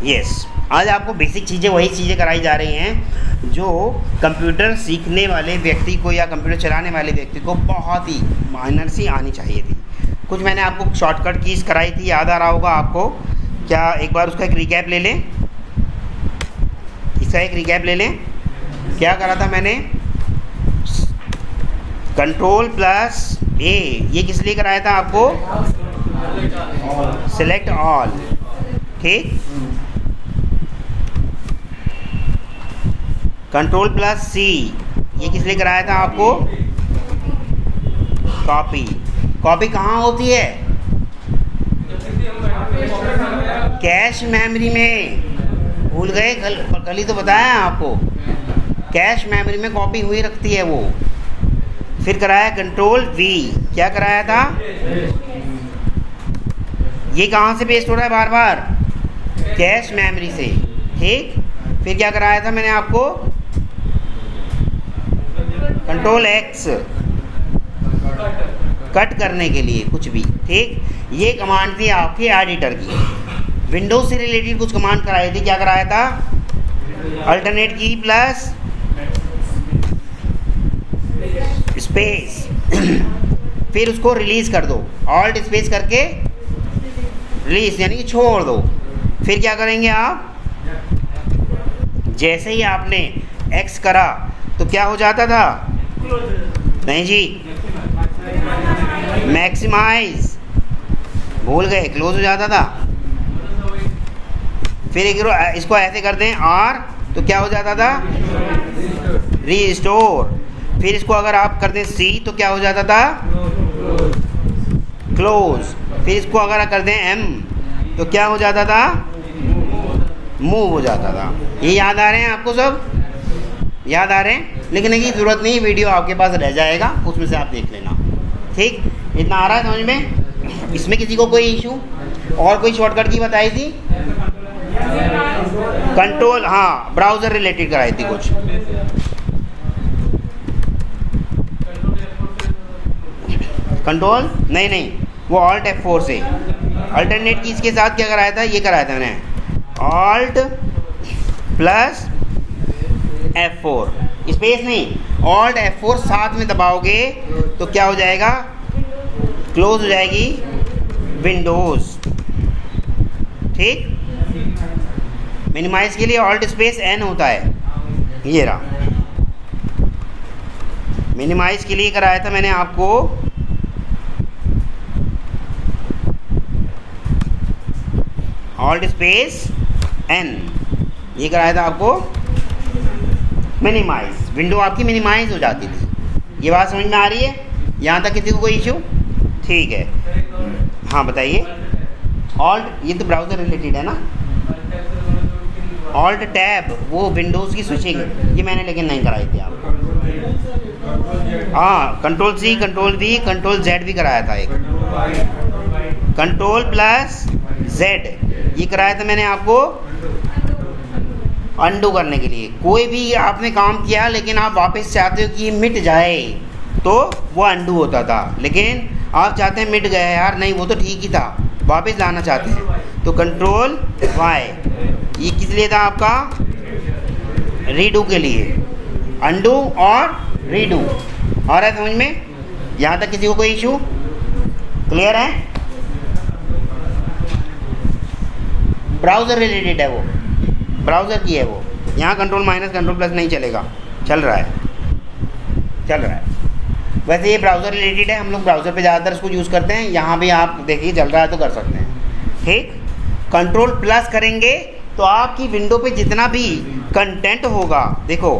Yes, आज आपको basic चीज़ें वही चीज़ें कराई जा रही हैं जो कंप्यूटर सीखने वाले व्यक्ति को या कंप्यूटर चलाने वाले व्यक्ति को बहुत ही माइनर सी आनी चाहिए थी। कुछ मैंने आपको शॉर्टकट कीज़ कराई थी, याद आ रहा होगा आपको क्या? एक बार उसका एक रिकैप ले लें, इसका एक रिकैप ले लें। क्या करा था मैंने? कंट्रोल प्लस ए, ये किस लिए कराया था आपको? सिलेक्ट ऑल, ठीक। कंट्रोल प्लस सी, ये किस लिए कराया था आपको? कॉपी। कॉपी कहाँ होती है? कैश मेमोरी में। भूल गए? कल ही तो बताया आपको, कैश मेमोरी में कॉपी हुई रखती है वो। फिर कराया कंट्रोल वी, क्या कराया था? ये कहाँ से पेस्ट हो रहा है बार बार? कैश मेमोरी से, ठीक। फिर क्या कराया था मैंने आपको? कंट्रोल एक्स, कट करने के लिए कुछ भी, ठीक। ये कमांड थी आपकी एडिटर की। विंडोज से रिलेटेड कुछ कमांड कराई थी, क्या कराया था? अल्टरनेट की प्लस स्पेस फिर उसको रिलीज़ कर दो, ऑल्ट स्पेस करके रिलीज यानी कि छोड़ दो। फिर क्या करेंगे आप? जैसे ही आपने एक्स करा तो क्या हो जाता था? नहीं जी, मैक्सिमाइज, भूल गए, क्लोज हो जाता था। फिर इसको ऐसे कर दें आर, तो क्या हो जाता था? रीस्टोर। फिर इसको अगर आप कर दें सी तो क्या हो जाता था? क्लोज। फिर इसको अगर कर दें एम तो क्या हो जाता था? मूव हो जाता था। ये याद आ रहे हैं आपको? सब याद आ रहे हैं? लिखने की ज़रूरत नहीं, वीडियो आपके पास रह जाएगा, उसमें से आप देख लेना, ठीक। इतना आ रहा है समझ में? इसमें किसी को कोई इशू? और कोई शॉर्टकट की बताई थी? कंट्रोल, हाँ, ब्राउज़र रिलेटेड कराई थी कुछ। कंट्रोल नहीं, वो ऑल्ट F4 से। अल्टरनेट की इसके साथ क्या कराया था? ये कराया था मैंने, ऑल्ट प्लस F4, स्पेस नहीं, ऑल्ट F4 साथ में दबाओगे तो क्या हो जाएगा? क्लोज हो जाएगी विंडोज़, ठीक। मिनिमाइज के लिए ऑल्ट स्पेस N होता है, ये रहा। मिनिमाइज के लिए कराया था मैंने आपको ऑल्ट स्पेस N, ये कराया था आपको मिनिमाइज। विंडो आपकी मिनिमाइज हो जाती थी। ये बात समझ में आ रही है? यहाँ तक किसी को कोई इशू? ठीक है, हाँ बताइए। ऑल्ट, ये तो ब्राउज़र रिलेटेड है ना। ऑल्ट टैब वो विंडोज़ की स्विचिंग, ये मैंने लेकिन नहीं कराई थी आपको। हाँ, control C, control V, control Z भी कराया था एक। कंट्रोल प्लस जेड, ये कराया था मैंने आपको अंडू करने के लिए। कोई भी आपने काम किया लेकिन आप वापस चाहते हो कि ये मिट जाए तो वो अंडू होता था, लेकिन आप चाहते हैं मिट गया यार, नहीं वो तो ठीक ही था, वापस लाना चाहते हैं तो कंट्रोल वाई। ये किस लिए था आपका? रीडू के लिए, अंडू और रीडू। आ रहा है समझ में? यहाँ तक किसी को कोई इशू? क्लियर है? ब्राउज़र रिलेटेड है वो, ब्राउज़र की है वो। यहाँ कंट्रोल माइनस कंट्रोल प्लस नहीं चलेगा, चल रहा है। वैसे ये ब्राउज़र रिलेटेड है, हम लोग ब्राउज़र पे ज़्यादातर इसको यूज़ करते हैं। यहाँ भी आप देखिए चल रहा है तो कर सकते हैं, ठीक। कंट्रोल प्लस करेंगे तो आपकी विंडो पे जितना भी कंटेंट होगा, देखो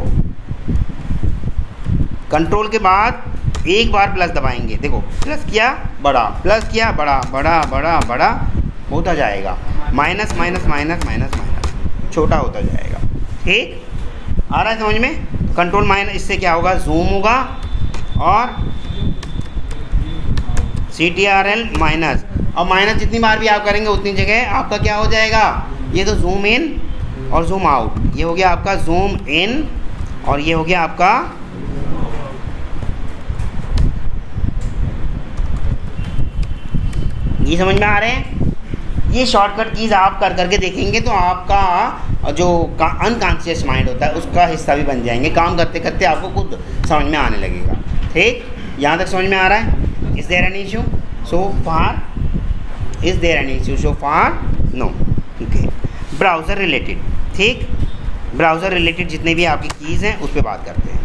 कंट्रोल के बाद एक बार प्लस दबाएंगे, देखो प्लस किया बड़ा, प्लस किया बड़ा, बड़ा बड़ा बड़ा होता जाएगा, minus minus minus minus minus छोटा होता जाएगा, ठीक। आ रहा है समझ में? कंट्रोल माइनस, इससे क्या होगा? जूम होगा और CTRL माइनस, और माइनस जितनी बार भी आप करेंगे उतनी जगह आपका क्या हो जाएगा? ये तो जूम इन और जूम आउट, ये हो गया आपका जूम इन और ये हो गया आपका ये समझ में आ रहे हैं? ये शॉर्टकट कीज़ आप कर करके देखेंगे तो आपका जो अनकॉन्शियस माइंड होता है उसका हिस्सा भी बन जाएंगे। काम करते करते आपको खुद समझ में आने लगेगा। ठीक, यहाँ तक समझ में आ रहा है? Is there any issue so far? Is there any issue so far? No. Okay, browser related. ठीक, ब्राउज़र रिलेटेड जितने भी आपकी कीज़ हैं उस पर बात करते हैं।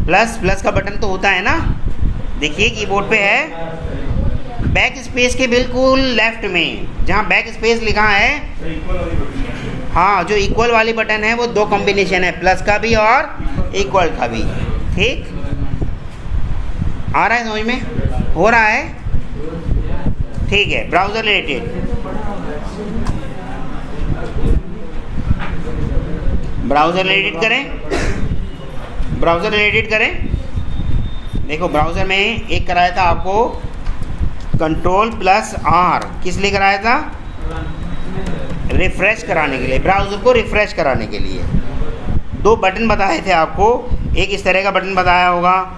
प्लस का बटन तो होता है ना, देखिए कीबोर्ड पे है, बैक स्पेस के बिल्कुल लेफ्ट में जहाँ बैक स्पेस लिखा है, हाँ, जो इक्वल वाली बटन है वो दो कॉम्बिनेशन है, प्लस का भी और इक्वल का भी। ठीक, आ रहा है समझ में? हो रहा है? ठीक है, ब्राउज़र रिलेटेड। ब्राउज़र रिलेटेड करें, ब्राउज़र रिलेटेड करें। देखो ब्राउज़र में एक कराया था आपको Ctrl+R, किस लिए कराया था? रिफ़्रेश कराने के लिए, ब्राउज़र को रिफ़्रेश कराने के लिए। दो बटन बताए थे आपको, एक इस तरह का बटन बताया होगा,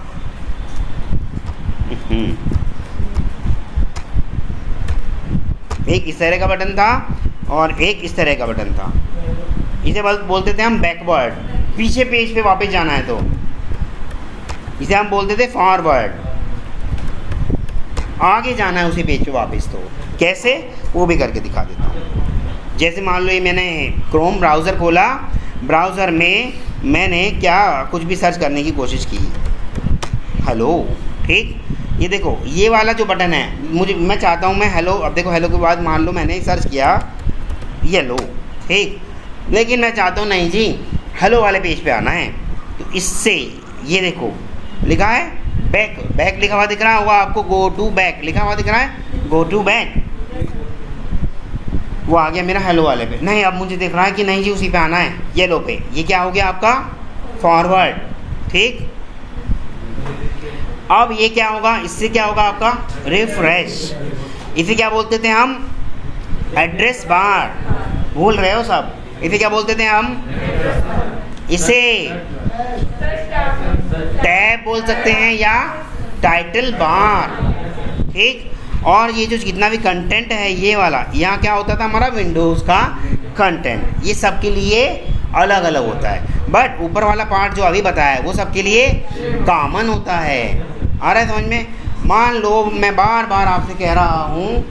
एक इस तरह का बटन था और एक इस तरह का बटन था। इसे बोलते थे हम बैकवर्ड, पीछे पेज पे वापस जाना है तो इसे हम बोलते थे फॉरवर्ड, आगे जाना है उसी पेज पे वापस। तो कैसे, वो भी करके दिखा देता हूँ। जैसे मान लो ये मैंने क्रोम ब्राउज़र खोला, ब्राउज़र में मैंने क्या कुछ भी सर्च करने की कोशिश की, हेलो। ठीक, ये देखो ये वाला जो बटन है, मैं चाहता हूँ मैं हेलो, अब देखो हेलो के बाद मान लो मैंने सर्च किया येलो। ठीक, लेकिन मैं चाहता हूँ नहीं जी हेलो वाले पेज पे आना है, तो इससे ये देखो लिखा है बैक लिखा हुआ दिख रहा होगा आपको, गो टू बैक लिखा हुआ दिख रहा है, गो टू बैक, वो आ गया मेरा हेलो वाले पे। नहीं, अब मुझे दिख रहा है कि नहीं जी उसी पे आना है, येलो पे। ये क्या हो गया आपका? फॉरवर्ड। ठीक, अब ये क्या होगा, इससे क्या होगा आपका? रिफ्रेश। इसे क्या बोलते थे हम? Address bar. भूल रहे हो सब? इसे क्या बोलते थे हम? इसे टैब बोल सकते हैं या टाइटल बार। ठीक, और ये जो जितना भी कंटेंट है ये वाला, यहाँ क्या होता था हमारा? विंडोज़ का कंटेंट। ये सब के लिए अलग अलग होता है, बट ऊपर वाला पार्ट जो अभी बताया है वो सबके लिए कॉमन होता है। आ रहा है समझ में? मान लो मैं बार बार आपसे कह रहा हूँ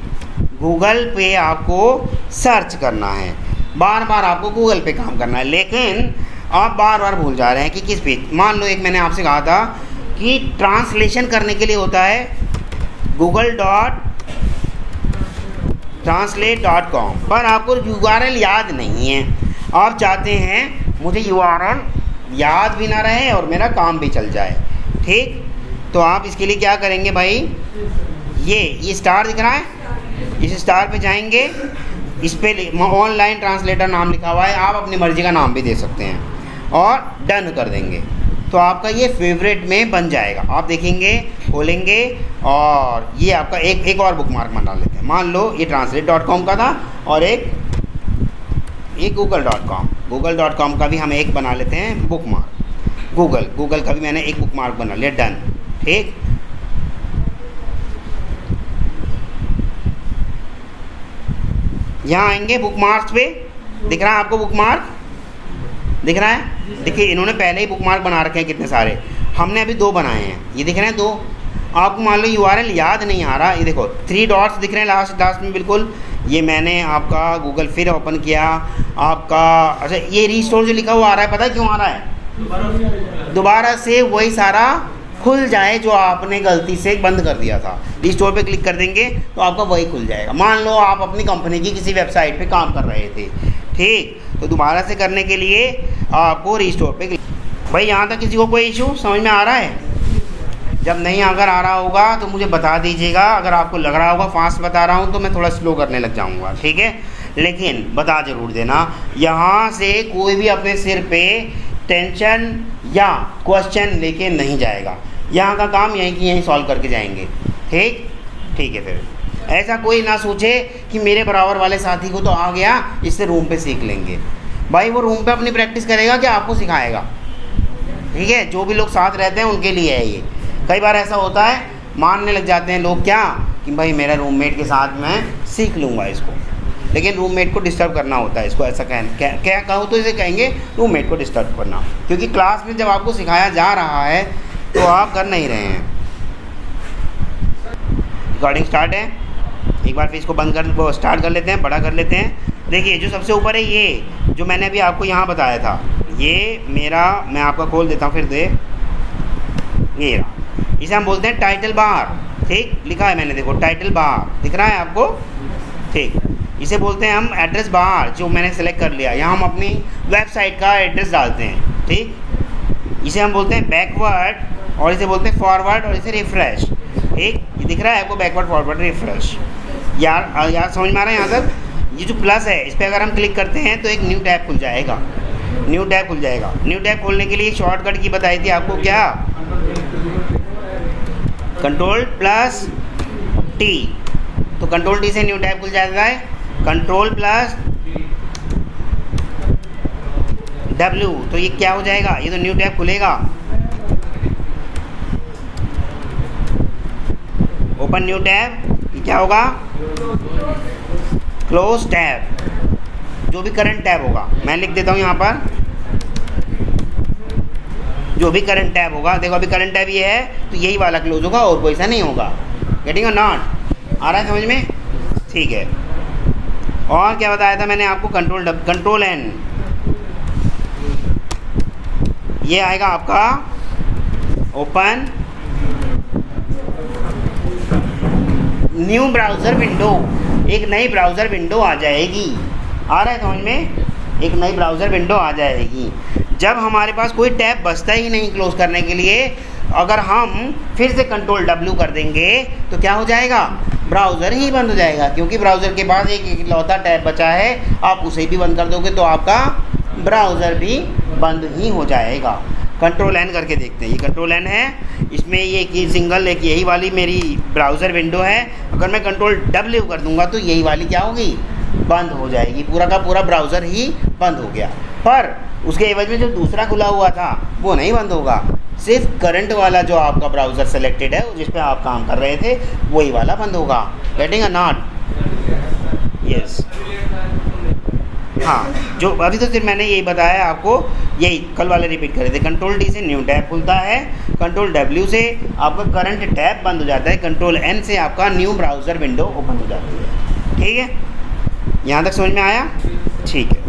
गूगल पे आपको सर्च करना है, बार बार आपको गूगल पे काम करना है, लेकिन आप बार बार भूल जा रहे हैं कि किस पेज। मान लो एक मैंने आपसे कहा था कि ट्रांसलेशन करने के लिए होता है google.translate.com, पर आपको URL याद नहीं है। आप चाहते हैं मुझे URL याद भी ना रहे और मेरा काम भी चल जाए। ठीक, तो आप इसके लिए क्या करेंगे भाई? ये स्टार दिख रहा है, इस स्टार पे जाएंगे, इस पे ऑनलाइन ट्रांसलेटर नाम लिखा हुआ है, आप अपनी मर्ज़ी का नाम भी दे सकते हैं और डन कर देंगे, तो आपका ये फेवरेट में बन जाएगा। आप देखेंगे, खोलेंगे और ये आपका एक और बुक मार्क बना लेते हैं। मान लो ये translate.com का था और एक google.com का भी हम एक बना लेते हैं बुक मार्क। गूगल का भी मैंने एक बुक मार्क बना लिया, डन। ठीक, यहाँ आएंगे बुक मार्क्स पे, दिख रहा है आपको बुक मार्क? दिख रहा है? देखिए इन्होंने पहले ही बुक मार्क बना रखे हैं कितने सारे, हमने अभी 2 बनाए हैं, ये दिख रहे हैं 2। आपको मान लो URL याद नहीं आ रहा, ये देखो 3 डॉट्स दिख रहे हैं लास्ट में बिल्कुल, ये मैंने आपका गूगल फिर ओपन किया आपका। अच्छा, ये रीस्टोर जो लिखा हुआ आ रहा है, पता है क्यों आ रहा है? दोबारा से वही सारा खुल जाए जो आपने गलती से बंद कर दिया था। रीस्टोर पे क्लिक कर देंगे तो आपका वही खुल जाएगा। मान लो आप अपनी कंपनी की किसी वेबसाइट पे काम कर रहे थे, ठीक, तो दोबारा से करने के लिए आपको रीस्टोर पे भाई। यहाँ तक किसी को कोई इशू समझ में आ रहा है? जब नहीं अगर आ रहा होगा तो मुझे बता दीजिएगा, अगर आपको लग रहा होगा फास्ट बता रहा हूँ तो मैं थोड़ा स्लो करने लग जाऊँगा, ठीक है? लेकिन बता ज़रूर देना, यहाँ से कोई भी अपने सिर पे टेंशन या क्वेश्चन लेके नहीं जाएगा। यहाँ का काम यहीं की यहीं सॉल्व करके जाएंगे, ठीक है। फिर ऐसा कोई ना सोचे कि मेरे बराबर वाले साथी को तो आ गया, इससे रूम पे सीख लेंगे। भाई वो रूम पे अपनी प्रैक्टिस करेगा कि आपको सिखाएगा, ठीक है? जो भी लोग साथ रहते हैं उनके लिए है ये। कई बार ऐसा होता है, मानने लग जाते हैं लोग क्या कि भाई मेरा रूममेट के साथ मैं सीख लूँगा इसको, लेकिन रूममेट को डिस्टर्ब करना होता है इसको, ऐसा क्या कहो तो इसे कहेंगे रूममेट को डिस्टर्ब करना, क्योंकि क्लास में जब आपको सिखाया जा रहा है तो आप कर नहीं रहे हैं। रिकॉर्डिंग स्टार्ट है, एक बार फिर इसको बंद कर वो स्टार्ट कर लेते हैं, बड़ा कर लेते हैं। देखिए जो सबसे ऊपर है ये जो मैंने अभी आपको यहाँ बताया था, ये मेरा, मैं आपका खोल देता हूँ फिर से, ये रहा, इसे हम बोलते हैं टाइटल बार। ठीक, लिखा है मैंने, देखो टाइटल बार दिख रहा है आपको। ठीक, इसे बोलते हैं हम एड्रेस बार, जो मैंने सेलेक्ट कर लिया, यहाँ हम अपनी वेबसाइट का एड्रेस डालते हैं। ठीक, इसे हम बोलते हैं बैकवर्ड और इसे बोलते हैं फॉरवर्ड और इसे रिफ्रेश। ठीक, ये दिख रहा है आपको, बैकवर्ड फॉरवर्ड रिफ्रेश। यार समझ में आ रहा है यहाँ तक? ये जो प्लस है इस पर अगर हम क्लिक करते हैं तो एक न्यू टैब खुल जाएगा, न्यू टैब खुल जाएगा। न्यू टैब खोलने के लिए शॉर्टकट की बताई थी आपको, क्या? कंट्रोल प्लस टी, तो कंट्रोल टी से न्यू टैब खुल जाता है। कंट्रोल प्लस W, तो ये क्या हो जाएगा? ये तो न्यू टैब खुलेगा। ओपन न्यू टैब, ये क्या होगा? क्लोज टैब, जो भी करंट टैब होगा, मैं लिख देता हूँ यहाँ पर, जो भी करंट टैब होगा। देखो अभी करंट टैब ये है तो यही वाला क्लोज होगा और कोई सा नहीं होगा। गेटिंग और नॉट? आ रहा है समझ में? ठीक है। और क्या बताया था मैंने आपको? कंट्रोल N, ये आएगा आपका ओपन न्यू ब्राउज़र विंडो, एक नई ब्राउज़र विंडो आ जाएगी। आ रहा है समझ में? एक नई ब्राउज़र विंडो आ जाएगी। जब हमारे पास कोई टैब बचता ही नहीं क्लोज करने के लिए, अगर हम फिर से कंट्रोल W कर देंगे तो क्या हो जाएगा? ब्राउज़र ही बंद हो जाएगा, क्योंकि ब्राउज़र के पास एक इकलौता टैब बचा है। आप उसे भी बंद कर दोगे तो आपका ब्राउज़र भी बंद ही हो जाएगा। कंट्रोल N करके देखते हैं, ये कंट्रोल N है, इसमें ये की सिंगल एक यही वाली मेरी ब्राउज़र विंडो है। अगर मैं कंट्रोल W कर दूंगा तो यही वाली क्या होगी? बंद हो जाएगी, पूरा का पूरा ब्राउज़र ही बंद हो गया। पर उसके एवज में जो दूसरा खुला हुआ था वो नहीं बंद होगा, सिर्फ करंट वाला जो आपका ब्राउज़र सेलेक्टेड है जिस पे आप काम कर रहे थे वही वाला बंद होगा। Getting a not? यस। हाँ, जो अभी तो सिर्फ मैंने यही बताया आपको, यही कल वाले रिपीट कर रहे थे। कंट्रोल डी से न्यू टैब खुलता है, कंट्रोल W से आपका करंट टैब बंद हो जाता है, कंट्रोल N से आपका न्यू ब्राउज़र विंडो ओपन हो जाती है। ठीक है, यहाँ तक समझ में आया? ठीक है।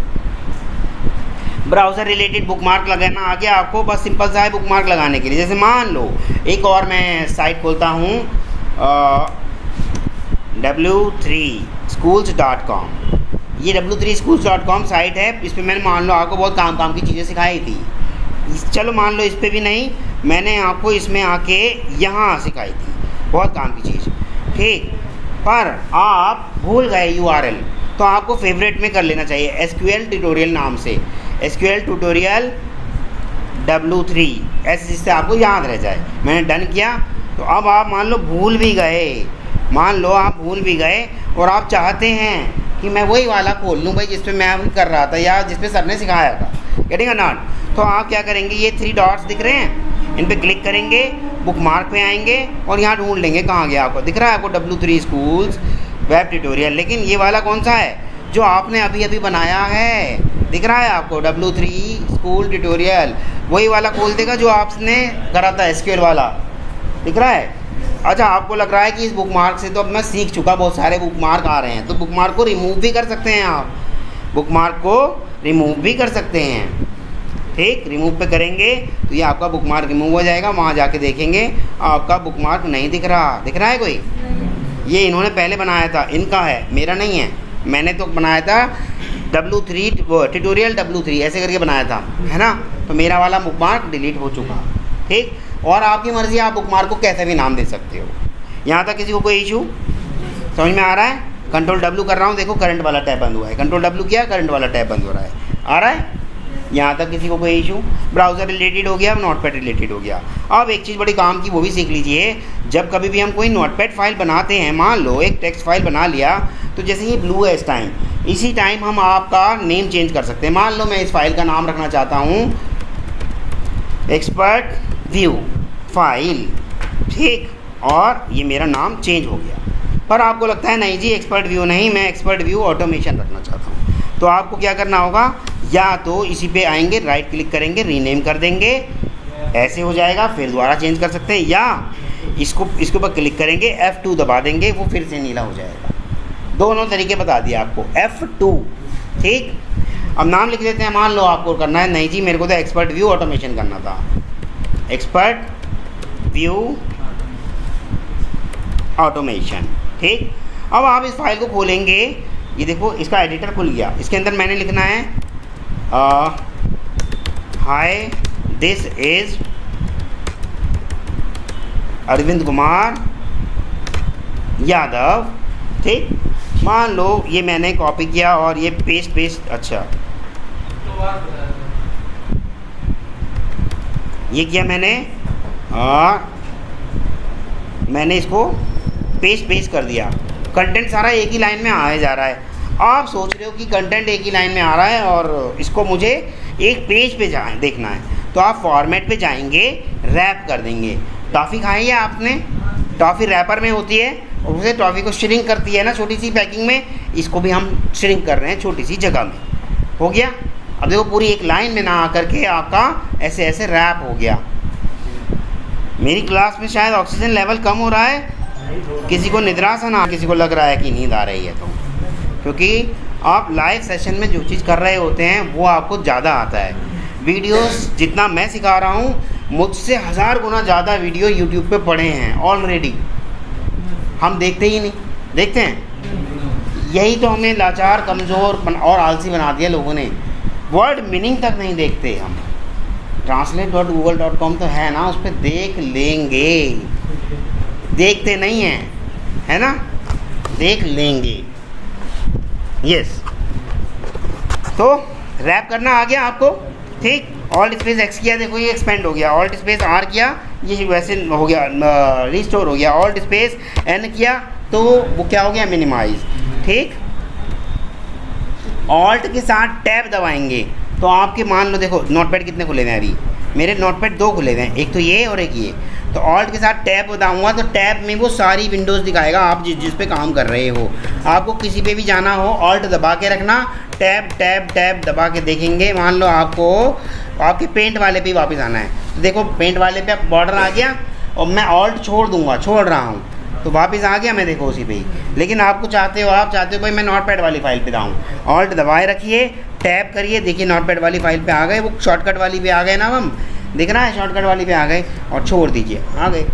ब्राउज़र रिलेटेड बुकमार्क लगाना आ गया आपको, बस सिंपल सा है बुकमार्क लगाने के लिए। जैसे मान लो एक और मैं साइट खोलता हूँ w3schools.com, ये w3schools.com साइट है। इस पर मैंने मान लो आपको बहुत काम की चीज़ें सिखाई थी। चलो मान लो इस पर भी नहीं, मैंने आपको इसमें आके यहाँ सिखाई थी बहुत काम की चीज़। ठीक, पर आप भूल गए URL, तो आपको फेवरेट में कर लेना चाहिए SQL ट्यूटोरियल नाम से, SQL ट्यूटोरियल W3, ऐसे जिससे आपको याद रह जाए। मैंने डन किया, तो अब आप मान लो भूल भी गए, मान लो आप भूल भी गए और आप चाहते हैं कि मैं वही वाला खोल लूँ भाई जिस पे मैं अभी कर रहा था या जिस पे सर ने सिखाया था। Getting a not? तो आप क्या करेंगे, ये 3 डॉट्स दिख रहे हैं, इन पे क्लिक करेंगे, बुकमार्क पे आएंगे और यहाँ ढूंढ लेंगे कहाँ गया आपको। दिख रहा है आपको W3 स्कूल्स वेब ट्यूटोरियल, लेकिन ये वाला कौन सा है? जो आपने अभी अभी बनाया है, दिख रहा है आपको W3 स्कूल ट्यूटोरियल, वही वाला खोल देगा जो आपने करा था SQL वाला। दिख रहा है? अच्छा, आपको लग रहा है कि इस बुकमार्क से तो अब मैं सीख चुका, बहुत सारे बुकमार्क आ रहे हैं, तो बुकमार्क को रिमूव भी कर सकते हैं आप, बुकमार्क को रिमूव भी कर सकते हैं। ठीक, रिमूव पे करेंगे तो ये आपका बुकमार्क रिमूव हो जाएगा। वहाँ जाके देखेंगे आपका बुकमार्क नहीं दिख रहा। दिख रहा है कोई? ये इन्होंने पहले बनाया था, इनका है, मेरा नहीं है। मैंने तो बनाया था W3 ट्यूटोरियल W3 ऐसे करके बनाया था, है ना? तो मेरा वाला बुकमार्क डिलीट हो चुका। ठीक, और आपकी मर्ज़ी, आप बुकमार्क को कैसे भी नाम दे सकते हो। यहाँ तक किसी को कोई इशू समझ में आ रहा है? कंट्रोल W कर रहा हूँ, देखो करंट वाला टैब बंद हुआ है, कंट्रोल W किया, करंट वाला टैब बंद हो रहा है। आ रहा है? यहाँ तक किसी को कोई इशू? ब्राउज़र रिलेटेड हो गया, नोटपैड रिलेटेड हो गया। अब एक चीज़ बड़ी काम की, वो भी सीख लीजिए। जब कभी भी हम कोई नोटपैड फाइल बनाते हैं, मान लो एक टेक्स्ट फाइल बना लिया, तो जैसे ये ब्लू है इस टाइम, इसी टाइम हम आपका नेम चेंज कर सकते हैं। मान लो मैं इस फाइल का नाम रखना चाहता हूँ एक्सपर्ट व्यू फाइल। ठीक, और ये मेरा नाम चेंज हो गया। पर आपको लगता है नहीं जी एक्सपर्ट व्यू नहीं, मैं एक्सपर्ट व्यू ऑटोमेशन रखना चाहता हूँ, तो आपको क्या करना होगा, या तो इसी पे आएंगे, राइट क्लिक करेंगे, रीनेम कर देंगे, ऐसे हो जाएगा, फिर दोबारा चेंज कर सकते हैं, या इसके ऊपर क्लिक करेंगे, F2 दबा देंगे, वो फिर से नीला हो जाएगा। दोनों तरीके बता दिए आपको, F2। ठीक, अब नाम लिख देते हैं। मान लो आपको करना है नहीं जी मेरे को तो एक्सपर्ट व्यू ऑटोमेशन करना था, एक्सपर्ट व्यू ऑटोमेशन। ठीक, अब आप इस फाइल को खोलेंगे, ये देखो इसका एडिटर खुल गया, इसके अंदर मैंने लिखना है hi this is Arvind Kumar Yadav. ठीक, मान लो ये मैंने कॉपी किया और ये पेस्ट अच्छा ये किया मैंने, और मैंने इसको पेस्ट कर दिया। कंटेंट सारा एक ही लाइन में आया जा रहा है। आप सोच रहे हो कि कंटेंट एक ही लाइन में आ रहा है और इसको मुझे एक पेज पे देखना है, तो आप फॉर्मेट पे जाएंगे, रैप कर देंगे। टॉफ़ी खाई है आपने, टॉफ़ी रैपर में होती है और उसे टॉफ़ी को श्रिंक करती है ना छोटी सी पैकिंग में, इसको भी हम श्रिंक कर रहे हैं छोटी सी जगह में। हो गया। अब देखो पूरी एक लाइन में ना आकर के आपका ऐसे ऐसे रैप हो गया। मेरी क्लास में शायद ऑक्सीजन लेवल कम हो रहा है, किसी को निद्रा सा ना, किसी को लग रहा है कि नींद आ रही है, तो क्योंकि आप लाइव सेशन में जो चीज़ कर रहे होते हैं वो आपको ज़्यादा आता है। वीडियोस जितना मैं सिखा रहा हूँ, मुझसे 1000 गुना ज़्यादा वीडियो यूट्यूब पे पड़े हैं ऑलरेडी, हम देखते ही नहीं। देखते हैं, यही तो हमें लाचार, कमज़ोर और आलसी बना दिया लोगों ने। वर्ड मीनिंग तक नहीं देखते हम। translate.google.com तो है ना, उस पर देख लेंगे, देखते नहीं हैं, है ना, देख लेंगे। यस, तो रैप करना आ गया आपको। ठीक, ऑल्ट स्पेस एक्स किया, देखो ये एक्सपेंड हो गया, ऑल्ट स्पेस आर किया, ये वैसे हो गया, रिस्टोर हो गया, ऑल्ट स्पेस एन किया तो वो क्या हो गया, मिनिमाइज। ठीक, ऑल्ट के साथ टैब दबाएंगे तो आपके मान लो देखो नोटपैड कितने खुले हुए हैं, अभी मेरे नोटपैड 2 खुले हुए हैं, एक तो ये और एक ये। तो ऑल्ट के साथ टैब दबाऊंगा तो टैब में वो सारी विंडोज़ दिखाएगा आप जिस पे काम कर रहे हो। आपको किसी पे भी जाना हो, ऑल्ट दबा के रखना, टैब टैब टैब दबा के देखेंगे। मान लो आपको आपके पेंट वाले पे वापस आना है, तो देखो पेंट वाले पे बॉर्डर आ गया और मैं ऑल्ट छोड़ रहा हूँ तो वापस आ गया मैं, देखो उसी पे ही। लेकिन आप चाहते हो भाई मैं नोटपैड वाली फाइल पे जाऊँ, ऑल्ट दबाए रखिए, टैब करिए, देखिए नोटपैड वाली फाइल पे आ गए, वो शॉर्टकट वाली पे आ गए ना, हम दिख रहा है शॉर्टकट वाली पे आ गए, और छोड़ दीजिए, आ गए।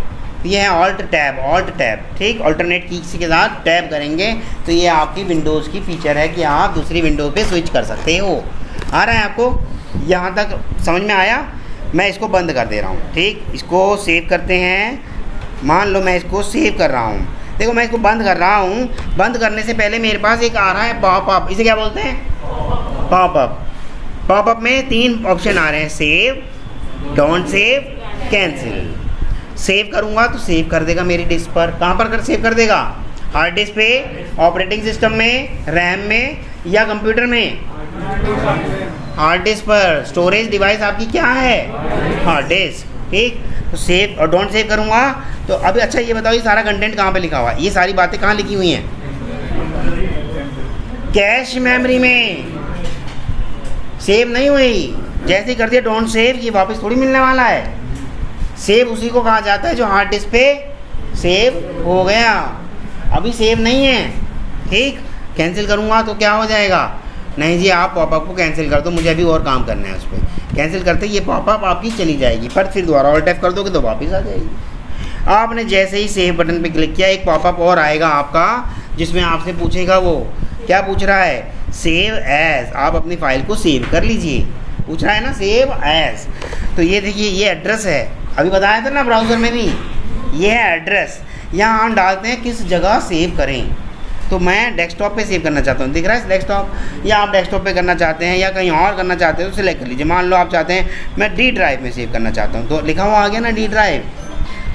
ये है ऑल्ट टैब। ठीक, अल्टरनेट कीज के साथ टैब करेंगे तो ये आपकी विंडोज़ की फीचर है कि आप दूसरी विंडो पे स्विच कर सकते हो। आ रहा है आपको, यहाँ तक समझ में आया? मैं इसको बंद कर दे रहा हूँ। ठीक, इसको सेव करते हैं। मान लो मैं इसको सेव कर रहा हूँ, देखो मैं इसको बंद कर रहा हूँ। बंद करने से पहले मेरे पास एक आ रहा है पॉपअप, इसे क्या बोलते हैं, पॉपअप। पॉपअप में 3 ऑप्शन आ रहे हैं, save, don't save, cancel. Save करूँगा तो सेव कर देगा मेरी डिस्क पर। कहाँ पर सेव कर देगा? हार्ड डिस्क पे, ऑपरेटिंग सिस्टम में, रैम में या कंप्यूटर में? हार्ड डिस्क पर। स्टोरेज डिवाइस आपकी क्या है? Hard disk. ठीक, तो सेव और डोंट सेव करूँगा तो अभी अच्छा ये बताओ, ये सारा कंटेंट कहाँ पे लिखा हुआ है? ये सारी बातें कहाँ लिखी हुई हैं? कैश मेमोरी में। सेव नहीं हुई, जैसे ही कर दिया डोंट सेव, ये वापस थोड़ी मिलने वाला है। सेव उसी को कहा जाता है जो हार्ड डिस्क पे सेव हो गया, अभी सेव नहीं है। ठीक, कैंसिल करूँगा तो क्या हो जाएगा? नहीं जी आप पॉपअप को कैंसिल कर दो, मुझे अभी और काम करना है उस पर। कैंसिल करते ये पॉपअप आपकी चली जाएगी, पर फिर दोबारा ऑल्ट टैप कर दोगे तो वापस आ जाएगी। आपने जैसे ही सेव बटन पे क्लिक किया, एक पॉपअप और आएगा आपका जिसमें आपसे पूछेगा, वो क्या पूछ रहा है? Save as. आप अपनी फाइल को सेव कर लीजिए, पूछ रहा है ना सेव एज। तो ये देखिए ये एड्रेस है, अभी बताया था ना ब्राउज़र में भी, ये है एड्रेस। यहाँ हम डालते हैं किस जगह सेव करें, तो मैं डेस्कटॉप पे सेव करना चाहता हूँ, दिख रहा है डेस्कटॉप, या आप डेस्कटॉप पे करना चाहते हैं या कहीं और करना चाहते हो तो सिलेक्ट कर लीजिए। मान लो आप चाहते हैं मैं डी ड्राइव में सेव करना चाहता हूँ, तो लिखा हुआ आ गया ना डी ड्राइव।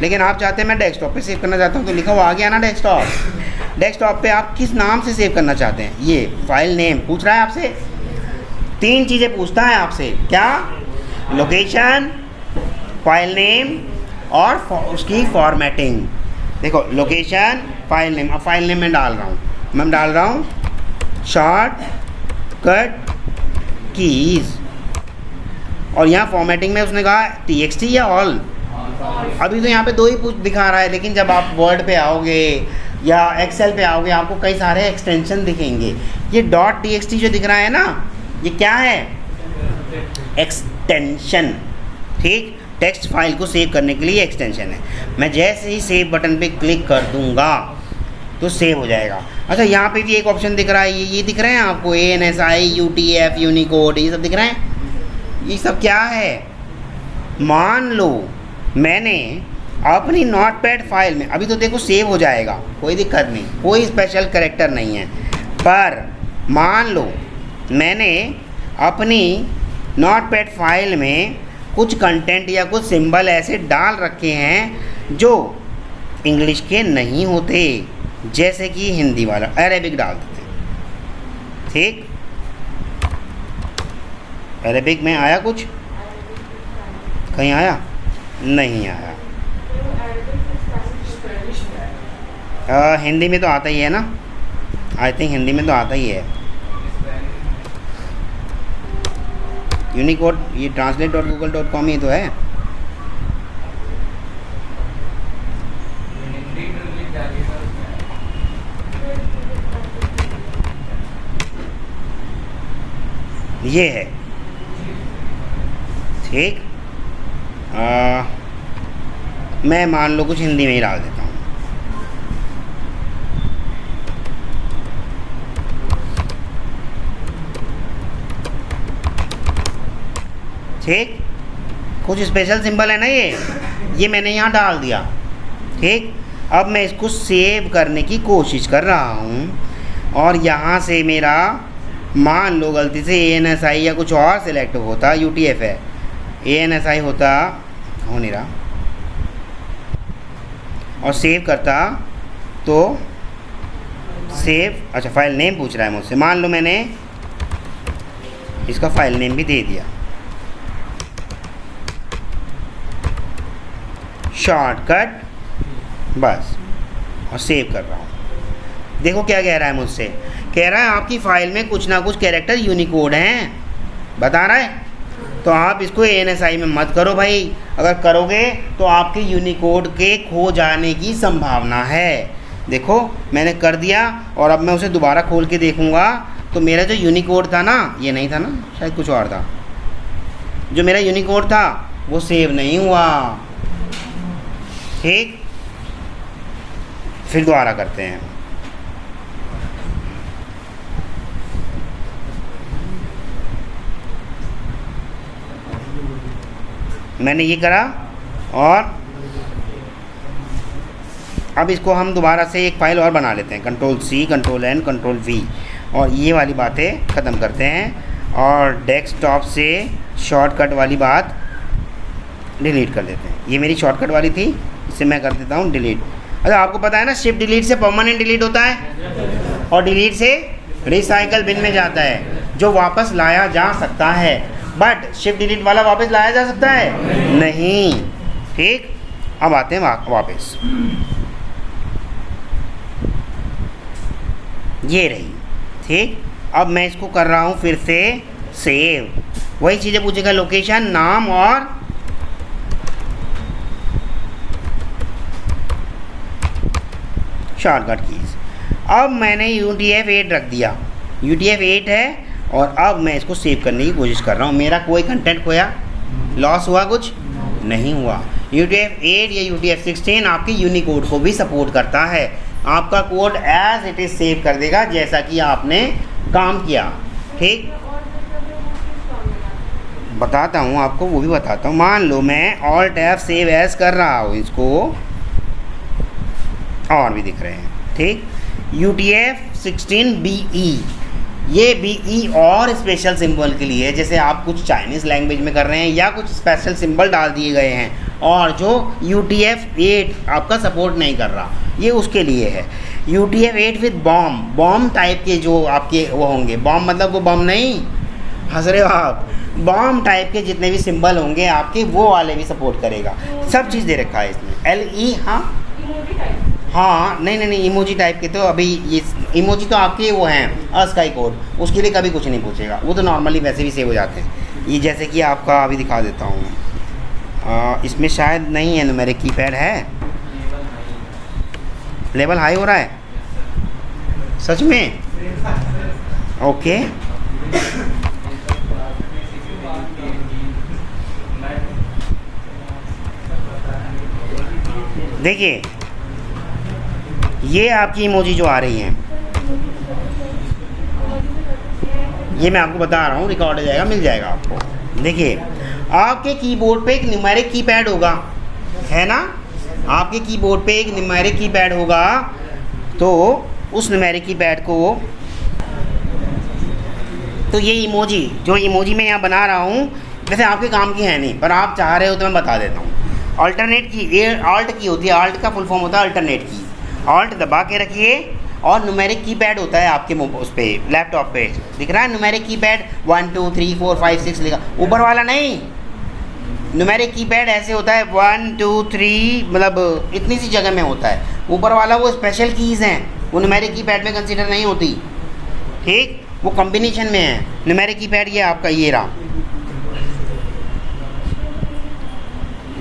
लेकिन आप चाहते हैं मैं डेस्कटॉप पे सेव करना चाहता हूँ, तो लिखा हुआ आ गया ना डेस्कटॉप। डेस्कटॉप पे आप किस नाम से सेव करना चाहते हैं? ये फाइल नेम पूछ रहा है आपसे, 3 चीज़ें पूछता है आपसे, क्या? लोकेशन, फाइल नेम और उसकी फॉर्मेटिंग। देखो लोकेशन, फाइल नेम, अब फाइल नेम मैं डाल रहा हूँ, मैं डाल रहा हूँ शॉर्टकट कीज, और यहाँ फॉर्मेटिंग में उसने कहा TXT या ऑल। अभी तो यहाँ पे दो ही कुछ दिखा रहा है, लेकिन जब आप वर्ड पे आओगे या एक्सेल पे आओगे आपको कई सारे एक्सटेंशन दिखेंगे। ये .txt जो दिख रहा है ना, ये क्या है? एक्सटेंशन, ठीक, टेक्स्ट फाइल को सेव करने के लिए एक्सटेंशन है। मैं जैसे ही सेव बटन पे क्लिक कर दूंगा तो सेव हो जाएगा। अच्छा, यहाँ पे भी एक ऑप्शन दिख रहा है, ये दिख रहे हैं आपको, ANSI, UTF, यूनिकोड, ये सब दिख रहे हैं। ये सब क्या है? मान लो मैंने अपनी नोटपैड फाइल में, अभी तो देखो सेव हो जाएगा, कोई दिक्कत नहीं, कोई स्पेशल कैरेक्टर नहीं है, पर मान लो मैंने अपनी नोटपैड फाइल में कुछ कंटेंट या कुछ सिंबल ऐसे डाल रखे हैं जो इंग्लिश के नहीं होते, जैसे कि हिंदी वाला अरेबिक डाल देते हैं, ठीक। अरेबिक में आया कुछ? कहीं आया? नहीं आया। हिंदी में तो आता ही है ना, आई थिंक हिंदी में तो आता ही है। यूनिकोड, ये translate.google.com ही तो है। ये है, ठीक। मैं मान लो कुछ हिंदी में ही डाल देता हूँ, ठीक। कुछ स्पेशल सिंबल है ना, ये मैंने यहाँ डाल दिया, ठीक। अब मैं इसको सेव करने की कोशिश कर रहा हूँ, और यहाँ से मेरा मान लो गलती से ANSI या कुछ और सिलेक्ट होता, UTF है, ANSI होता, हो नहीं रहा, और सेव करता तो सेव, अच्छा फाइल नेम पूछ रहा है मुझसे, मान लो मैंने इसका फाइल नेम भी दे दिया, शॉर्टकट, बस, और सेव कर रहा हूँ। देखो क्या कह रहा है मुझसे, कह रहा है आपकी फ़ाइल में कुछ ना कुछ कैरेक्टर यूनिकोड हैं, बता रहा है। तो आप इसको ANSI में मत करो भाई, अगर करोगे तो आपके यूनिकोड के खो जाने की संभावना है। देखो मैंने कर दिया, और अब मैं उसे दोबारा खोल के देखूँगा तो मेरा जो यूनिकोड था ना, ये नहीं था ना, शायद कुछ और था, जो मेरा यूनिकोड था वो सेव नहीं हुआ, ठीक। फिर दोबारा करते हैं। मैंने ये करा, और अब इसको हम दोबारा से एक फ़ाइल और बना लेते हैं, Ctrl+C, Ctrl+N, Ctrl+V, और ये वाली बातें ख़त्म करते हैं, और डेस्कटॉप से शॉर्टकट वाली बात डिलीट कर देते हैं। ये मेरी शॉर्टकट वाली थी, इसे मैं कर देता हूँ डिलीट। अच्छा, आपको पता है ना, शिफ्ट डिलीट से परमानेंट डिलीट होता है, और डिलीट से रिसाइकल बिन में जाता है, जो वापस लाया जा सकता है, बट शिफ्ट डिलीट वाला वापस लाया जा सकता है नहीं, ठीक। अब आते हैं वापस, ये रही, ठीक। अब मैं इसको कर रहा हूँ फिर से सेव, वही चीज़ें पूछेगा, लोकेशन, नाम और शॉर्टकट कीज। अब मैंने UTF-8 रख दिया, UTF-8 है, और अब मैं इसको सेव करने की कोशिश कर रहा हूँ। मेरा कोई कंटेंट खोया, लॉस हुआ, कुछ नहीं हुआ। UTF-8 या UTF-16 आपके यूनिकोड को भी सपोर्ट करता है, आपका code as it is save कर देगा जैसा कि आपने काम किया, ठीक। बताता हूँ आपको, वो भी बताता हूँ। मान लो मैं Alt+F सेव एज कर रहा हूँ इसको, और भी दिख रहे हैं, ठीक। UTF-16BE, ये BE और स्पेशल सिंबल के लिए, जैसे आप कुछ चाइनीज़ लैंग्वेज में कर रहे हैं या कुछ स्पेशल सिंबल डाल दिए गए हैं, और जो UTF-8 आपका सपोर्ट नहीं कर रहा, ये उसके लिए है। UTF-8 विद बॉम्ब टाइप के जो आपके वो होंगे, बॉम्ब मतलब वो बम नहीं, हंस रहे हो आप, बॉम्ब टाइप के जितने भी सिंबल होंगे आपके, वो वाले भी सपोर्ट करेगा। सब चीज़ दे रखा है इसमें, LE, हाँ हाँ नहीं नहीं नहीं, इमोजी टाइप के तो अभी ये इमोजी तो आपके वो हैं अस्काई कोड, उसके लिए कभी कुछ नहीं पूछेगा, वो तो नॉर्मली वैसे भी सेव हो जाते हैं। ये जैसे कि आपका अभी दिखा देता हूँ, इसमें शायद नहीं है न्यूमेरिक कीपैड है, लेवल हाई हो रहा है सच में, ओके। देखिए ये आपकी इमोजी जो आ रही हैं, ये मैं आपको बता रहा हूँ, रिकॉर्ड हो जाएगा, मिल जाएगा आपको। देखिए आपके कीबोर्ड पे एक न्यूमेरिक कीपैड होगा, है ना, आपके कीबोर्ड पे एक न्यूमेरिक कीपैड होगा, तो उस न्यूमेरिक कीपैड को, तो ये इमोजी जो इमोजी मैं यहाँ बना रहा हूँ वैसे आपके काम की है नहीं, पर आप चाह रहे हो तो मैं बता देता हूँ। अल्टरनेट की, ये आल्ट की होती है, आल्ट का फुल फॉर्म होता है अल्टरनेट की। आल्ट दबा के रखिए और न्यूमेरिक कीपैड होता है आपके उस पर लैपटॉप पे, दिख रहा है न्यूमेरिक कीपैड 1 2 3 4 5 6 लिखा, ऊपर वाला नहीं। न्यूमेरिक कीपैड ऐसे होता है 1 2 3, मतलब इतनी सी जगह में होता है, ऊपर वाला वो स्पेशल कीज़ हैं, वो न्यूमेरिक कीपैड में कंसिडर नहीं होती, ठीक, वो कॉम्बिनेशन में है। न्यूमेरिक कीपैड ये आपका ये रहा,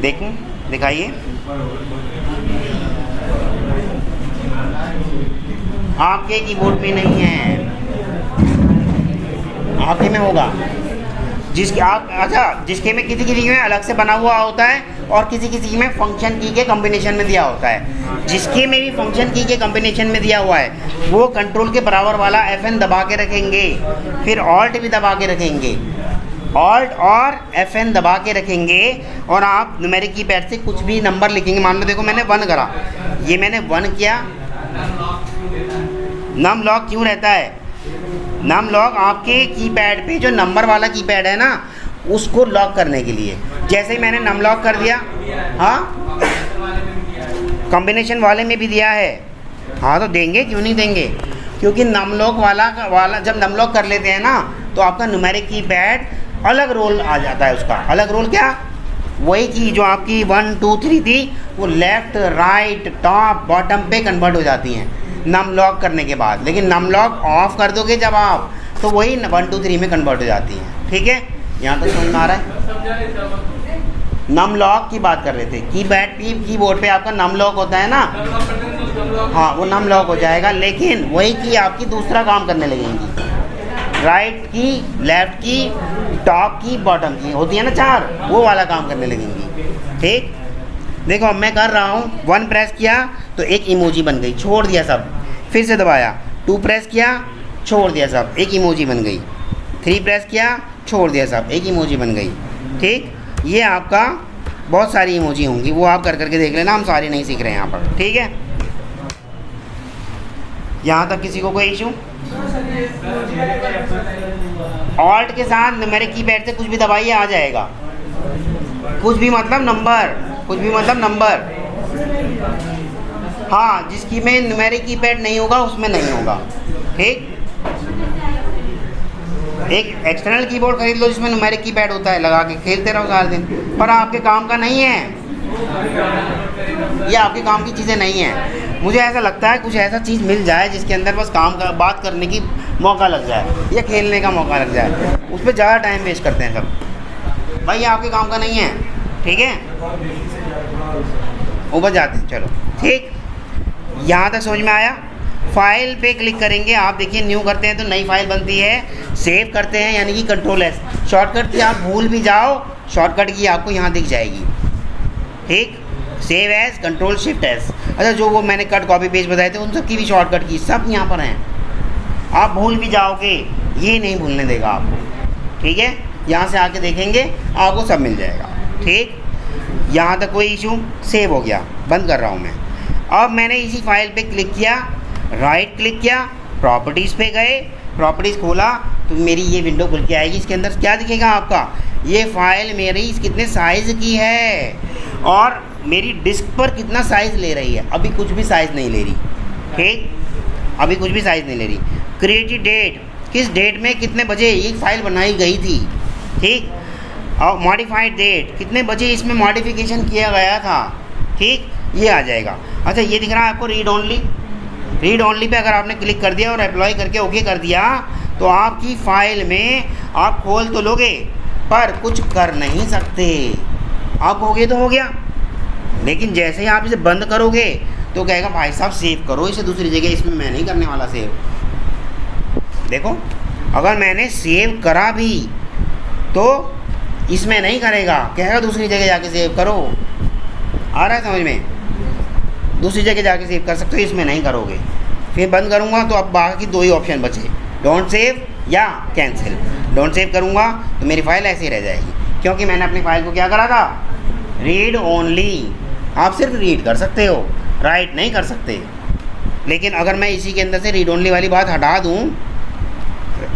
देखूं दिखाइए, आपके कीबोर्ड में नहीं है, आपके में होगा, जिसके आप, अच्छा जिसके में किसी किसी में अलग से बना हुआ होता है और किसी किसी में फंक्शन की के कॉम्बिनेशन में दिया होता है। जिसके में भी फंक्शन की के कॉम्बिनेशन में दिया हुआ है वो कंट्रोल के बराबर वाला FN दबा के रखेंगे, फिर ऑल्ट भी दबा के रखेंगे, ऑल्ट और FN दबा के रखेंगे, और आप न्यूमेरिक कीपैड से कुछ भी नंबर लिखेंगे। मान लो देखो मैंने 1 करा, ये मैंने 1 किया, नम लॉक क्यों रहता है, नम लॉक आपके कीपैड पे जो नंबर वाला कीपैड है ना उसको लॉक करने के लिए। जैसे ही मैंने नम लॉक कर दिया, हाँ कॉम्बिनेशन वाले में भी दिया है, हाँ तो देंगे, क्यों नहीं देंगे, क्योंकि नम लॉक वाला जब नम लॉक कर लेते हैं ना तो आपका न्यूमेरिक कीपैड अलग रोल आ जाता है, उसका अलग रोल क्या, वही की जो आपकी 1 2 3 थी वो लेफ़्ट राइट टॉप बॉटम पे कन्वर्ट हो जाती हैं नम लॉक करने के बाद। लेकिन नम लॉक ऑफ कर दोगे जब आप तो वही 1 2 3 में कन्वर्ट हो जाती हैं, ठीक है। यहाँ तक समझ में आ रहा है, नम लॉक की बात कर रहे थे, कीबोर्ड पे आपका नम लॉक होता है ना, हाँ वो नम लॉक हो जाएगा, लेकिन वही की आपकी दूसरा काम करने लगेंगी, राइट की, लेफ्ट की, टॉप की, बॉटम की होती है ना 4, वो वाला काम करने लगेंगी, ठीक। देखो अब मैं कर रहा हूँ, 1 प्रेस किया तो एक इमोजी बन गई, छोड़ दिया सब, फिर से दबाया, 2 प्रेस किया, छोड़ दिया सब, एक इमोजी बन गई, 3 प्रेस किया, छोड़ दिया सब, एक इमोजी बन गई, ठीक। ये आपका बहुत सारी इमोजी होंगी, वो आप कर करके देख लेना, हम सारी नहीं सीख रहे हैं यहाँ पर, ठीक है। यहाँ तक किसी को कोई इशू? ऑल्ट के साथ न्यूमेरिक कीपैड से कुछ भी दबाइए आ जाएगा, कुछ भी मतलब नंबर, कुछ भी मतलब नंबर, हाँ जिसकी में न्यूमेरिक कीपैड नहीं होगा उसमें नहीं होगा, ठीक। एक एक्सटर्नल कीबोर्ड खरीद लो जिसमें न्यूमेरिक कीपैड होता है, लगा के खेलते रहो सारा दिन, पर आपके काम का नहीं है, ये आपके काम की चीज़ें नहीं हैं। मुझे ऐसा लगता है कुछ ऐसा चीज़ मिल जाए जिसके अंदर बस काम का बात करने की मौका लग जाए या खेलने का मौका लग जाए, उस पर ज़्यादा टाइम वेस्ट करते हैं सब, भाई ये आपके काम का नहीं है, ठीक है। ऊपर जाते हैं, चलो ठीक, यहाँ तक समझ में आया। फाइल पे क्लिक करेंगे आप, देखिए न्यू करते हैं तो नई फाइल बनती है, सेव करते हैं यानी कि कंट्रोल S, शॉर्टकट की आप भूल भी जाओ शॉर्टकट की आपको यहाँ दिख जाएगी, ठीक, save as, control shift S। अच्छा जो वो मैंने कट कॉपी पेज बताए थे उन सब की भी शॉर्टकट की सब यहाँ पर हैं, आप भूल भी जाओगे ये नहीं भूलने देगा आपको, ठीक है। यहाँ से आके देखेंगे आपको सब मिल जाएगा, ठीक। यहाँ तक कोई इशू? सेव हो गया, बंद कर रहा हूँ मैं। अब मैंने इसी फाइल पे क्लिक किया, राइट क्लिक किया, प्रॉपर्टीज़ पे गए, प्रॉपर्टीज़ खोला तो मेरी ये विंडो खुल के आएगी। इसके अंदर क्या दिखेगा आपका, ये फाइल मेरी कितने साइज़ की है और मेरी डिस्क पर कितना साइज़ ले रही है। अभी कुछ भी साइज़ नहीं ले रही, ठीक, अभी कुछ भी साइज़ नहीं ले रही। क्रिएटेड डेट, किस डेट में कितने बजे ये फाइल बनाई गई थी, ठीक। और मॉडिफाइड डेट, कितने बजे इसमें मॉडिफिकेशन किया गया था, ठीक। ये आ जाएगा। अच्छा ये दिख रहा है आपको read only, read only pay अगर आपने क्लिक कर दिया और अप्लाई करके ओके कर दिया तो आपकी फ़ाइल में आप खोल तो लोगे पर कुछ कर नहीं सकते। आप कहोगे तो हो गया, लेकिन जैसे ही आप इसे बंद करोगे तो कहेगा भाई साहब सेव करो इसे दूसरी जगह, इसमें मैं नहीं करने वाला सेव। देखो अगर मैंने सेव करा भी तो इसमें नहीं करेगा, कहेगा दूसरी जगह जाके सेव करो। आ रहा है समझ में? दूसरी जगह जाके सेव कर सकते हो, इसमें नहीं करोगे। फिर बंद करूँगा तो अब बाकी दो ही ऑप्शन बचे, डोंट सेव या कैंसिल। डोंट सेव करूँगा तो मेरी फ़ाइल ऐसे ही रह जाएगी, क्योंकि मैंने अपनी फ़ाइल को क्या करा था, रीड ओनली। आप सिर्फ रीड कर सकते हो, राइट नहीं कर सकते। लेकिन अगर मैं इसी के अंदर से रीड ओनली वाली बात हटा दूँ,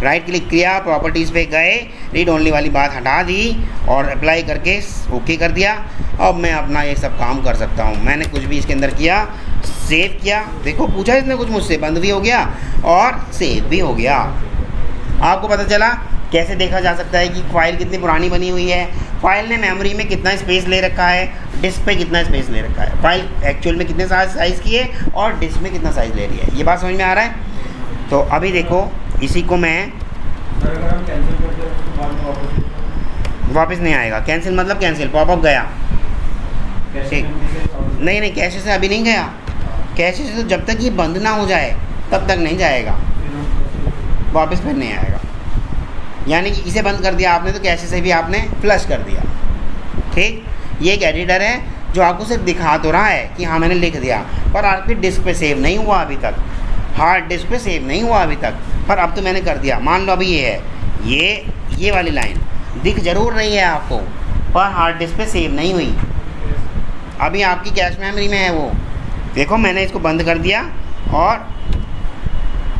राइट क्लिक किया, प्रॉपर्टीज़ पे गए, रीड ओनली वाली बात हटा दी और अप्लाई करके ओके कर दिया, अब मैं अपना ये सब काम कर सकता हूँ। मैंने कुछ भी इसके अंदर किया, सेव किया, देखो पूछा इसने कुछ मुझसे, बंद भी हो गया और सेव भी हो गया। आपको पता चला कैसे देखा जा सकता है कि फ़ाइल कितनी पुरानी बनी हुई है, फ़ाइल ने मेमोरी में कितना स्पेस ले रखा है, डिस्क पे कितना स्पेस ले रखा है, फ़ाइल एक्चुअल में कितने साइज़ की है और डिस्क में कितना साइज़ ले रही है। ये बात समझ में आ रहा है? तो अभी देखो इसी को मैं अगर हम कैंसिल करते हैं तो बाद में वापस नहीं आएगा। कैंसिल मतलब कैंसिल, पॉपअप गया, ठीक। नहीं नहीं कैशे से अभी नहीं गया, कैशे से तो जब तक ये बंद ना हो जाए तब तक नहीं जाएगा, वापस फिर नहीं आएगा। यानी कि इसे बंद कर दिया आपने तो कैशे से भी आपने फ्लश कर दिया, ठीक। ये एक एडिटर है जो आपको सिर्फ दिखा तो रहा है कि हाँ मैंने लिख दिया, पर आपकी डिस्क पे सेव नहीं हुआ अभी तक, हार्ड डिस्क पे सेव नहीं हुआ अभी तक, पर अब तो मैंने कर दिया। मान लो अभी ये है, ये वाली लाइन दिख जरूर रही है आपको, पर हार्ड डिस्क पे सेव नहीं हुई, अभी आपकी कैश मेमोरी में है वो। देखो मैंने इसको बंद कर दिया और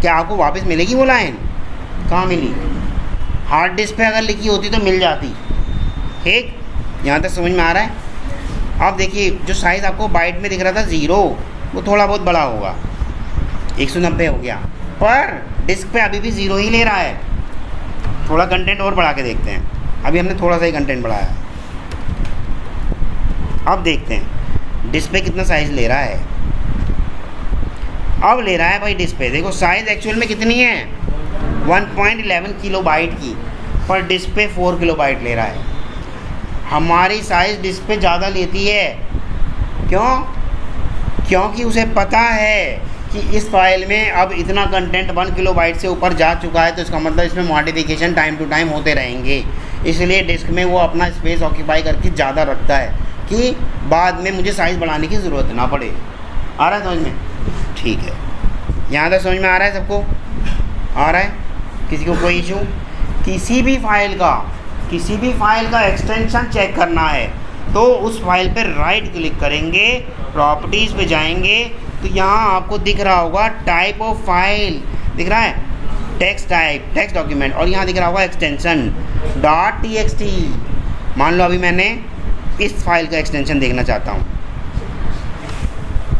क्या आपको वापस मिलेगी वो लाइन? कहाँ मिली? हार्ड डिस्क पे अगर लिखी होती तो मिल जाती, ठीक। यहाँ तक समझ में आ रहा है? अब देखिए जो साइज़ आपको बाइट में दिख रहा था 0, वो थोड़ा बहुत बड़ा होगा, 190 हो गया, पर डिस्क पे अभी भी 0 ही ले रहा है। थोड़ा कंटेंट और बढ़ा के देखते हैं, अभी हमने थोड़ा सा ही कंटेंट बढ़ाया है। अब देखते हैं डिस्प्ले कितना साइज़ ले रहा है। अब ले रहा है भाई डिस्प्ले, देखो साइज़ एक्चुअल में कितनी है 1.11 किलोबाइट की, पर डिस्प्ले 4 किलोबाइट ले रहा है। हमारी साइज़ डिस्प्ले ज़्यादा लेती है, क्यों? क्योंकि उसे पता है कि इस फाइल में अब इतना कंटेंट 1 किलोबाइट से ऊपर जा चुका है, तो इसका मतलब इसमें मॉडिफिकेशन टाइम टू टाइम होते रहेंगे। इसलिए डिस्क में वो अपना स्पेस ऑक्यूपाई करके ज़्यादा रखता है कि बाद में मुझे साइज़ बढ़ाने की ज़रूरत ना पड़े। आ रहा है समझ में? ठीक है, यहाँ तक समझ में आ रहा है सबको? आ रहा है? किसी को कोई इशू? किसी भी फाइल का एक्सटेंशन चेक करना है तो उस फाइल पर राइट क्लिक करेंगे, प्रॉपर्टीज़ पे जाएंगे, तो यहाँ आपको दिख रहा होगा टाइप ऑफ फाइल, दिख रहा है टेक्स्ट टाइप, टेक्स्ट डॉक्यूमेंट, और यहाँ दिख रहा होगा एक्सटेंशन .txt। मान लो अभी मैंने इस फाइल का एक्सटेंशन देखना चाहता हूँ,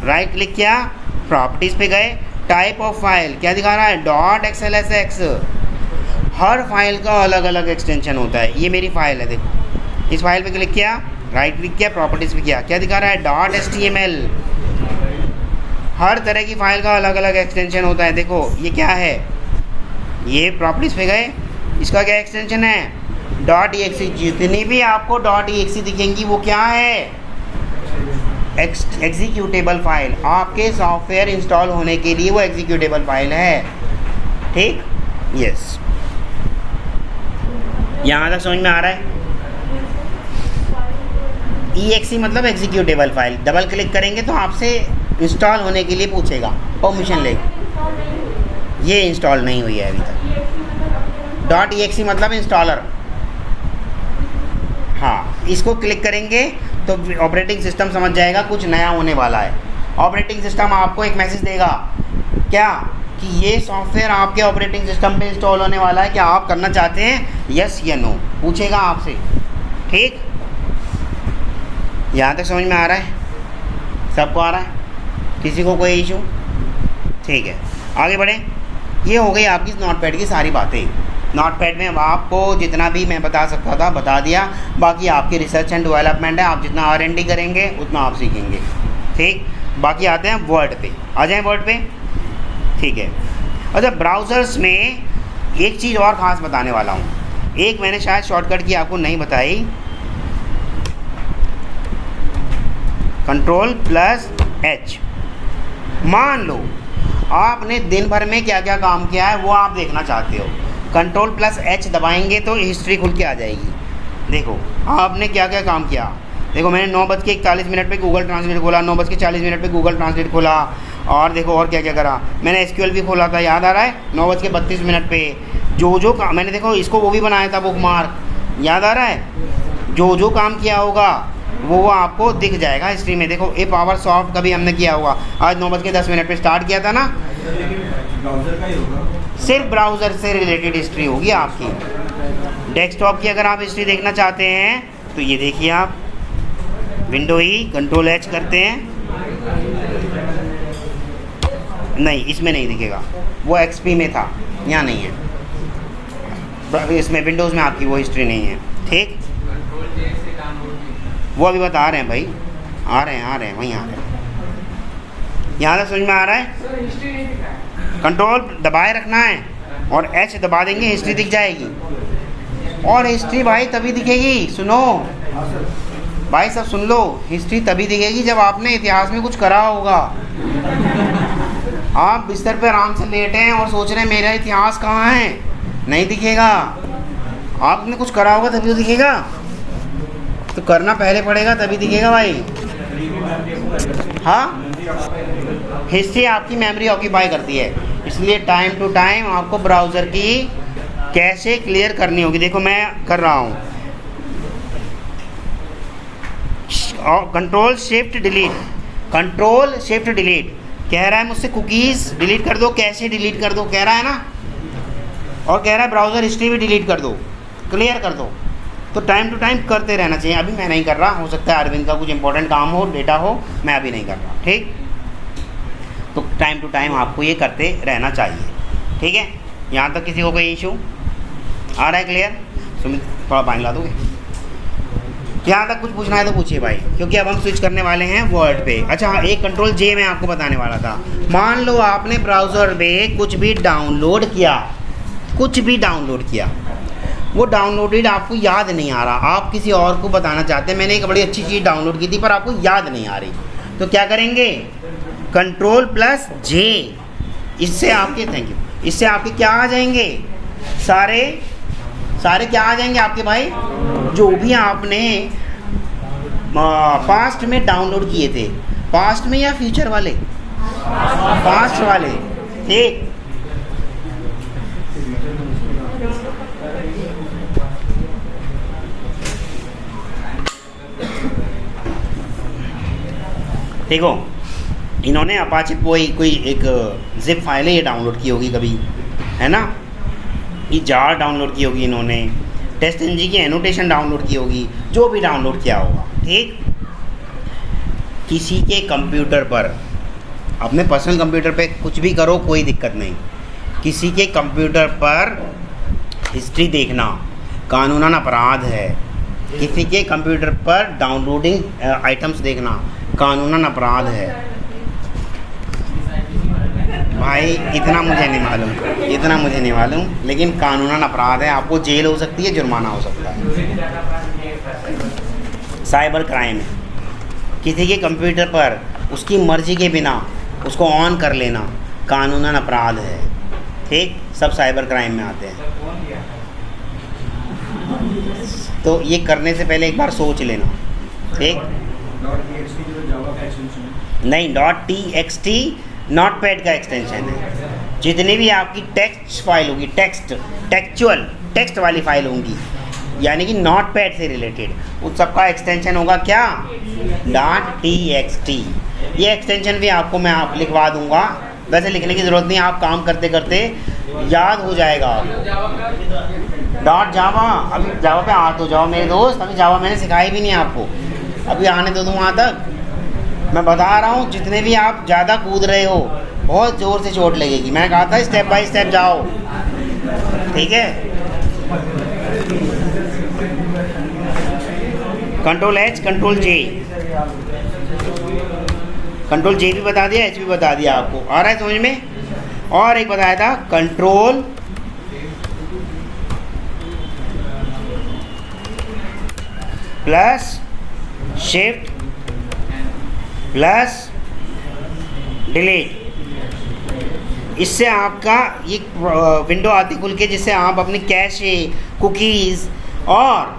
राइट क्लिक किया, प्रॉपर्टीज़ पे गए, टाइप ऑफ फाइल क्या दिखा रहा है .xlsx। हर फाइल का अलग अलग एक्सटेंशन होता है। ये मेरी फाइल है, देखो इस फाइल पे क्लिक किया, राइट क्लिक किया, प्रॉपर्टीज़ पे किया, क्या दिखा रहा है .html। हर तरह की फ़ाइल का अलग अलग एक्सटेंशन होता है। देखो ये क्या है, ये प्रॉपर्टीज़ पे गए, इसका क्या एक्सटेंशन है .exe। जितनी भी आपको .exe दिखेंगी वो क्या है, एग्जीक्यूटेबल फाइल। आपके सॉफ्टवेयर इंस्टॉल होने के लिए वो एग्जीक्यूटेबल फाइल है, ठीक। यस, यहाँ तक समझ में आ रहा है? exe मतलब एग्जीक्यूटेबल फाइल। डबल क्लिक करेंगे तो आपसे इंस्टॉल होने के लिए पूछेगा, परमिशन ले, ये इंस्टॉल नहीं हुई है अभी तक। .exe मतलब इंस्टॉलर। हाँ, इसको क्लिक करेंगे तो ऑपरेटिंग सिस्टम समझ जाएगा कुछ नया होने वाला है। ऑपरेटिंग सिस्टम आपको एक मैसेज देगा, क्या कि ये सॉफ्टवेयर आपके ऑपरेटिंग सिस्टम पे इंस्टॉल होने वाला है, क्या आप करना चाहते हैं, यस या नो, पूछेगा आपसे, ठीक। यहाँ तक समझ में आ रहा है? सबको आ रहा है? किसी को कोई इशू? ठीक है, आगे बढ़ें। ये हो गई आपकी नोटपैड की सारी बातें। नोटपैड में अब आपको जितना भी मैं बता सकता था बता दिया, बाकी आपकी रिसर्च एंड डेवलपमेंट है, आप जितना R&D करेंगे उतना आप सीखेंगे, ठीक, बाकी आते हैं वर्ड पे। आ जाएं वर्ड पे, ठीक है। अच्छा, ब्राउज़र्स में एक चीज़ और ख़ास बताने वाला हूँ। एक मैंने शायद शॉर्टकट की आपको नहीं बताई, Ctrl+H। मान लो आपने दिन भर में क्या क्या काम किया है वो आप देखना चाहते हो, Ctrl+H दबाएंगे तो हिस्ट्री खुल के आ जाएगी। देखो आपने क्या क्या काम किया। देखो मैंने 9:41 पे गूगल ट्रांसलेट खोला, 9:40 पे गूगल ट्रांसलेट खोला, और देखो और क्या क्या करा। मैंने SQL भी खोला था, याद आ रहा है, 9:32 पे। जो काम मैंने, देखो इसको वो भी बनाया था बुक मार्क, याद आ रहा है। जो काम किया होगा वो आपको दिख जाएगा हिस्ट्री में। देखो ए पावर सॉफ्ट का भी हमने किया होगा, आज 9:10 पे स्टार्ट किया था ना। ब्राउजर का ही होगा, सिर्फ ब्राउज़र से रिलेटेड हिस्ट्री होगी आपकी। डेस्कटॉप की अगर आप हिस्ट्री देखना चाहते हैं तो ये देखिए, आप विंडो ही Ctrl+H करते हैं, नहीं इसमें नहीं दिखेगा, वो XP में था, यहाँ नहीं है, इसमें विंडोज़ में आपकी वो हिस्ट्री नहीं है, ठीक। वो अभी बता रहे हैं भाई, आ रहे हैं वहीं आ रहे हैं। यहाँ से समझ में आ रहा है। कंट्रोल दबाए रखना है और H दबा देंगे, हिस्ट्री दिख जाएगी। और हिस्ट्री भाई तभी दिखेगी, सुनो भाई, सब सुन लो, हिस्ट्री तभी दिखेगी जब आपने इतिहास में कुछ करा होगा। आप बिस्तर पे आराम से लेटे हैं और सोच रहे हैं मेरा इतिहास कहाँ है, नहीं दिखेगा। आपने कुछ करा होगा तभी तो दिखेगा, तो करना पहले पड़ेगा तभी दिखेगा भाई। हाँ, हिस्ट्री आपकी मेमोरी ऑक्यूपाई करती है, इसलिए टाइम टू टाइम आपको ब्राउज़र की कैसे क्लियर करनी होगी। देखो मैं कर रहा हूँ, Ctrl+Shift डिलीट कह रहा है मुझसे, कुकीज़ डिलीट कर दो, कैसे डिलीट कर दो कह रहा है ना, और कह रहा है ब्राउज़र हिस्ट्री भी डिलीट कर दो, क्लियर कर दो। तो टाइम टू टाइम करते रहना चाहिए। अभी मैं नहीं कर रहा, हो सकता है अरविंद का कुछ इंपॉर्टेंट काम हो, डेटा हो, मैं अभी नहीं कर रहा, ठीक। तो टाइम टू टाइम आपको ये करते रहना चाहिए, ठीक है। यहाँ तक किसी को कोई इशू आ रहा है, क्लियर? सुमित थोड़ा पानी ला दोगे? यहाँ तक कुछ पूछना है तो पूछिए भाई, क्योंकि अब हम स्विच करने वाले हैं वर्ड पे। अच्छा हाँ, एक Ctrl+J मैं आपको बताने वाला था। मान लो आपने ब्राउज़र में कुछ भी डाउनलोड किया, वो डाउनलोडेड आपको याद नहीं आ रहा, आप किसी और को बताना चाहते हैं, मैंने एक बड़ी अच्छी चीज़ डाउनलोड की थी पर आपको याद नहीं आ रही, तो क्या करेंगे? Ctrl+J। इससे आपके, थैंक यू, इससे आपके क्या आ जाएंगे, सारे क्या आ जाएंगे आपके भाई, जो भी आपने पास्ट में डाउनलोड किए थे, पास्ट में या फ्यूचर वाले, पास्ट वाले, ठीक। देखो इन्होंने अपाचे कोई एक जिप फाइल है ये डाउनलोड की होगी कभी, है ना, ये जार डाउनलोड की होगी इन्होंने, TestNG की एनोटेशन डाउनलोड की होगी, जो भी डाउनलोड किया होगा, ठीक। किसी के कंप्यूटर पर, अपने पर्सनल कंप्यूटर पे कुछ भी करो कोई दिक्कत नहीं, किसी के कंप्यूटर पर हिस्ट्री देखना कानूनन अपराध है। किसी के कंप्यूटर पर डाउनलोडिंग आइटम्स देखना कानूनन अपराध है भाई। इतना मुझे नहीं मालूम, लेकिन कानूनन अपराध है, आपको जेल हो सकती है, जुर्माना हो सकता है। साइबर क्राइम, किसी के कंप्यूटर पर उसकी मर्जी के बिना उसको ऑन कर लेना कानूनन अपराध है, ठीक। सब साइबर क्राइम में आते हैं, तो ये करने से पहले एक बार सोच लेना, ठीक। नहीं, .txt नोटपैड का एक्सटेंशन है। जितनी भी आपकी टेक्स्ट फाइल होगी, टेक्स्ट वाली फाइल होंगी, यानी कि नोटपैड से रिलेटेड, उस सबका एक्सटेंशन होगा क्या, .txt। ये एक्सटेंशन भी आपको मैं लिखवा दूंगा, वैसे लिखने की ज़रूरत नहीं, आप काम करते करते याद हो जाएगा। .java, अभी जावा पे आ तो जाओ मेरे दोस्त, अभी जावा मैंने सिखाई भी नहीं आपको, अभी आने दो वहाँ तक। मैं बता रहा हूँ, जितने भी आप ज़्यादा कूद रहे हो बहुत ज़ोर से चोट लगेगी। मैंने कहा था स्टेप बाय स्टेप जाओ, ठीक है। Ctrl+H Ctrl+J, कंट्रोल जे भी बता दिया, एच भी बता दिया आपको, आ रहा है समझ में। और एक बताया था control plus shift plus delete. इससे आपका ये विंडो आती खुल के, जिससे आप अपने कैशे, कुकीज़ और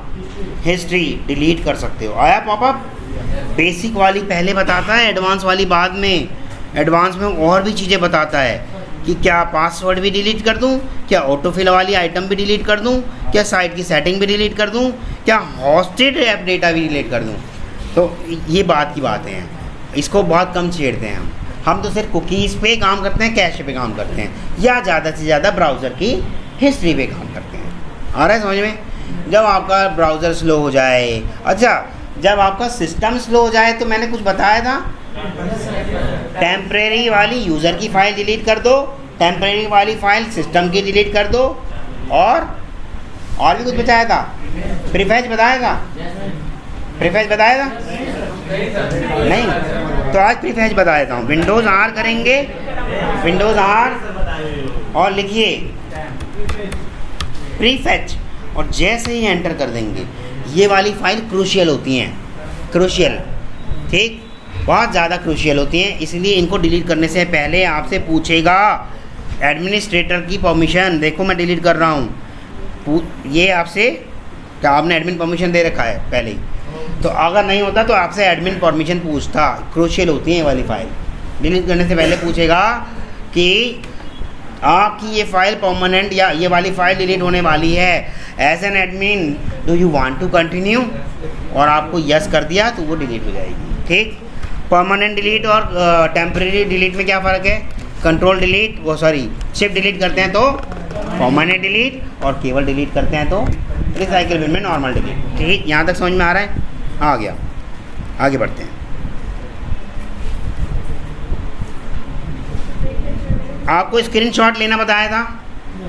हिस्ट्री डिलीट कर सकते हो। आया पॉपअप? बेसिक वाली पहले बताता है, एडवांस वाली बाद में। एडवांस में और भी चीज़ें बताता है कि क्या पासवर्ड भी डिलीट कर दूं, क्या ऑटोफिल वाली आइटम भी डिलीट कर दूं, क्या साइट की सेटिंग भी डिलीट कर दूं, क्या होस्टेड ऐप डेटा भी डिलीट कर दूं। तो ये बात की बातें हैं, इसको बहुत कम छेड़ते हैं हम तो सिर्फ कुकीज़ पे काम करते हैं, कैश पे काम करते हैं, या ज़्यादा से ज़्यादा ब्राउज़र की हिस्ट्री पे काम करते हैं। आ रहा है समझ में? जब आपका ब्राउज़र स्लो हो जाए, अच्छा जब आपका सिस्टम स्लो हो जाए, तो मैंने कुछ बताया था, टेम्परेरी वाली यूज़र की फ़ाइल डिलीट कर दो, टेम्परेरी वाली फ़ाइल सिस्टम की डिलीट कर दो, और भी कुछ बताया था, प्रीफेच बताया था, प्रीफेच बताया था नहीं? तो आज प्रीफेच बता देता हूँ। विंडोज़ आर करेंगे, विंडोज़ आर और लिखिए प्रीफेच, और जैसे ही एंटर कर देंगे, ये वाली फ़ाइल क्रूशियल होती हैं, क्रूशियल, ठीक, बहुत ज़्यादा क्रूशियल होती हैं, इसलिए इनको डिलीट करने से पहले आपसे पूछेगा एडमिनिस्ट्रेटर की परमिशन। देखो मैं डिलीट कर रहा हूँ, ये आपसे क्या आपने एडमिन परमिशन दे रखा है पहले ही, तो अगर नहीं होता तो आपसे एडमिन परमिशन पूछता। क्रूशियल होती है ये वाली फ़ाइल, डिलीट करने से पहले पूछेगा कि आपकी ये फ़ाइल परमानेंट या ये वाली फ़ाइल डिलीट होने वाली है, as an admin do you want to continue, और आपको यस कर दिया तो वो डिलीट हो जाएगी। ठीक, परमानेंट डिलीट और टेम्परेरी डिलीट में क्या फ़र्क है? कंट्रोल डिलीट, वो सॉरी शिफ्ट डिलीट करते हैं तो परमानेंट डिलीट, और केवल डिलीट करते हैं तो रिसाइकिल बिन में नॉर्मल डिलीट। ठीक, यहाँ तक समझ में आ रहा है? आ गया, आगे बढ़ते हैं। आपको स्क्रीनशॉट लेना बताया था,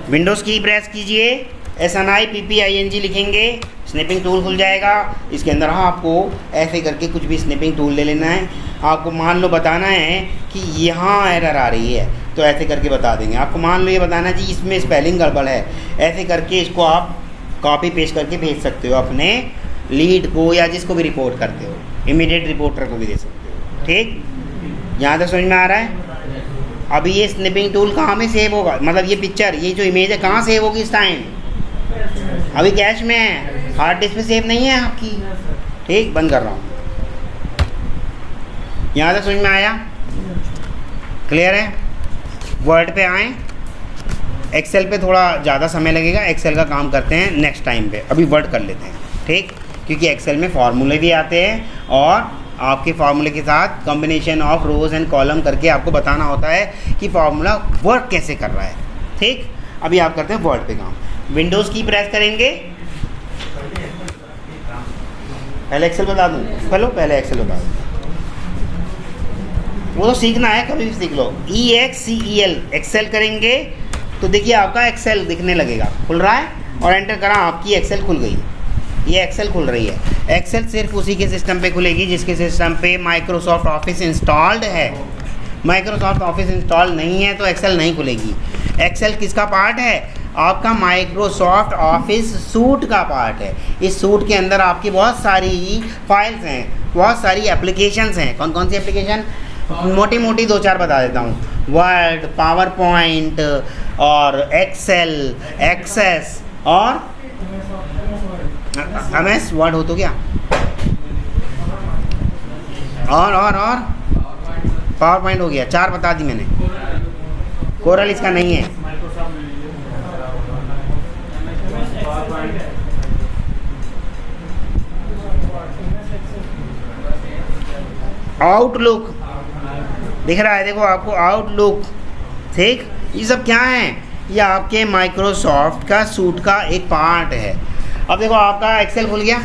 विंडोज़ की प्रेस कीजिए, SNIPPING लिखेंगे, स्निपिंग टूल खुल जाएगा। इसके अंदर आपको ऐसे करके कुछ भी स्निपिंग टूल ले लेना है। आपको मान लो बताना है कि यहाँ एरर आ रही है, तो ऐसे करके बता देंगे। आपको मान लो ये बताना है जी इसमें स्पेलिंग गड़बड़ है, ऐसे करके इसको आप कॉपी पेस्ट करके भेज सकते हो अपने लीड को, या जिसको भी रिपोर्ट करते हो, इमीडिएट रिपोर्टर को भी दे सकते हो। ठीक, यहाँ तक समझ में आ रहा है? अभी ये स्निपिंग टूल कहाँ में सेव होगा, मतलब ये पिक्चर, ये जो इमेज है कहाँ सेव होगी इस टाइम? अभी कैश में है, हार्ड डिस्क पे सेव नहीं है आपकी। ठीक, बंद कर रहा हूँ। यहाँ तक समझ में आया? क्लियर है? वर्ड पे आएँ, एक्सेल पे थोड़ा ज़्यादा समय लगेगा, एक्सेल का काम करते हैं नेक्स्ट टाइम पे, अभी वर्ड कर लेते हैं। ठीक, क्योंकि एक्सेल में फार्मूले भी आते हैं, और आपके फार्मूले के साथ combination of rows and column करके आपको बताना होता है कि फार्मूला वर्क कैसे कर रहा है। ठीक, अभी आप करते हैं वर्ड पे काम। विंडोज़ की प्रेस करेंगे, पहले एक्सेल बता दूँ, चलो पहले एक्सेल बता दूँ, वो तो सीखना है, कभी भी सीख लो। EXCEL एक्सेल करेंगे तो देखिए आपका एक्सेल दिखने लगेगा, खुल रहा है, और एंटर करा, आपकी एक्सेल खुल गई। ये एक्सेल खुल रही है। एक्सेल सिर्फ उसी के सिस्टम पे खुलेगी जिसके सिस्टम पे माइक्रोसॉफ्ट ऑफिस इंस्टॉल्ड है। माइक्रोसॉफ्ट ऑफिस इंस्टॉल नहीं है तो एक्सेल नहीं खुलेगी। एक्सेल किसका पार्ट है? आपका माइक्रोसॉफ्ट ऑफिस सूट का पार्ट है। इस सूट के अंदर आपकी बहुत सारी फाइल्स हैं, बहुत सारी एप्लीकेशंस हैं। कौन कौन सी एप्लीकेशन? मोटी मोटी दो चार बता देता हूँ, वर्ड, पावर पॉइंट, और एक्सेल, एक्सेस, और MS वर्ड हो तो क्या, और पावर पॉइंट हो गया, चार बता दी मैंने। कोरल इसका नहीं है। आउटलुक दिख रहा है, देखो आपको आउटलुक। ठीक, ये सब क्या है? ये आपके माइक्रोसॉफ्ट का सूट का एक पार्ट है। अब देखो आपका एक्सेल खुल गया।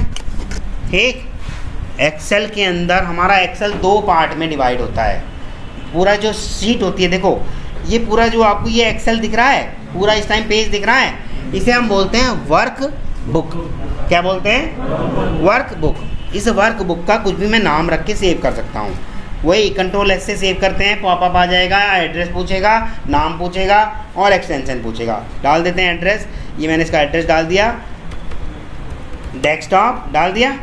ठीक, एक्सेल के अंदर हमारा एक्सेल दो पार्ट में डिवाइड होता है। पूरा जो शीट होती है, देखो ये पूरा जो आपको ये एक्सेल दिख रहा है, पूरा इस टाइम पेज दिख रहा है, इसे हम बोलते हैं वर्क बुक। क्या बोलते हैं? Work book. इस वर्क बुक का कुछ भी मैं नाम रख के सेव कर सकता हूँ। वही कंट्रोल एस से सेव करते हैं, पॉपअप आ जाएगा, एड्रेस पूछेगा, नाम पूछेगा और एक्सटेंशन पूछेगा। डाल देते हैं एड्रेस, ये मैंने इसका एड्रेस डाल दिया, डेस्कटॉप डाल दिया।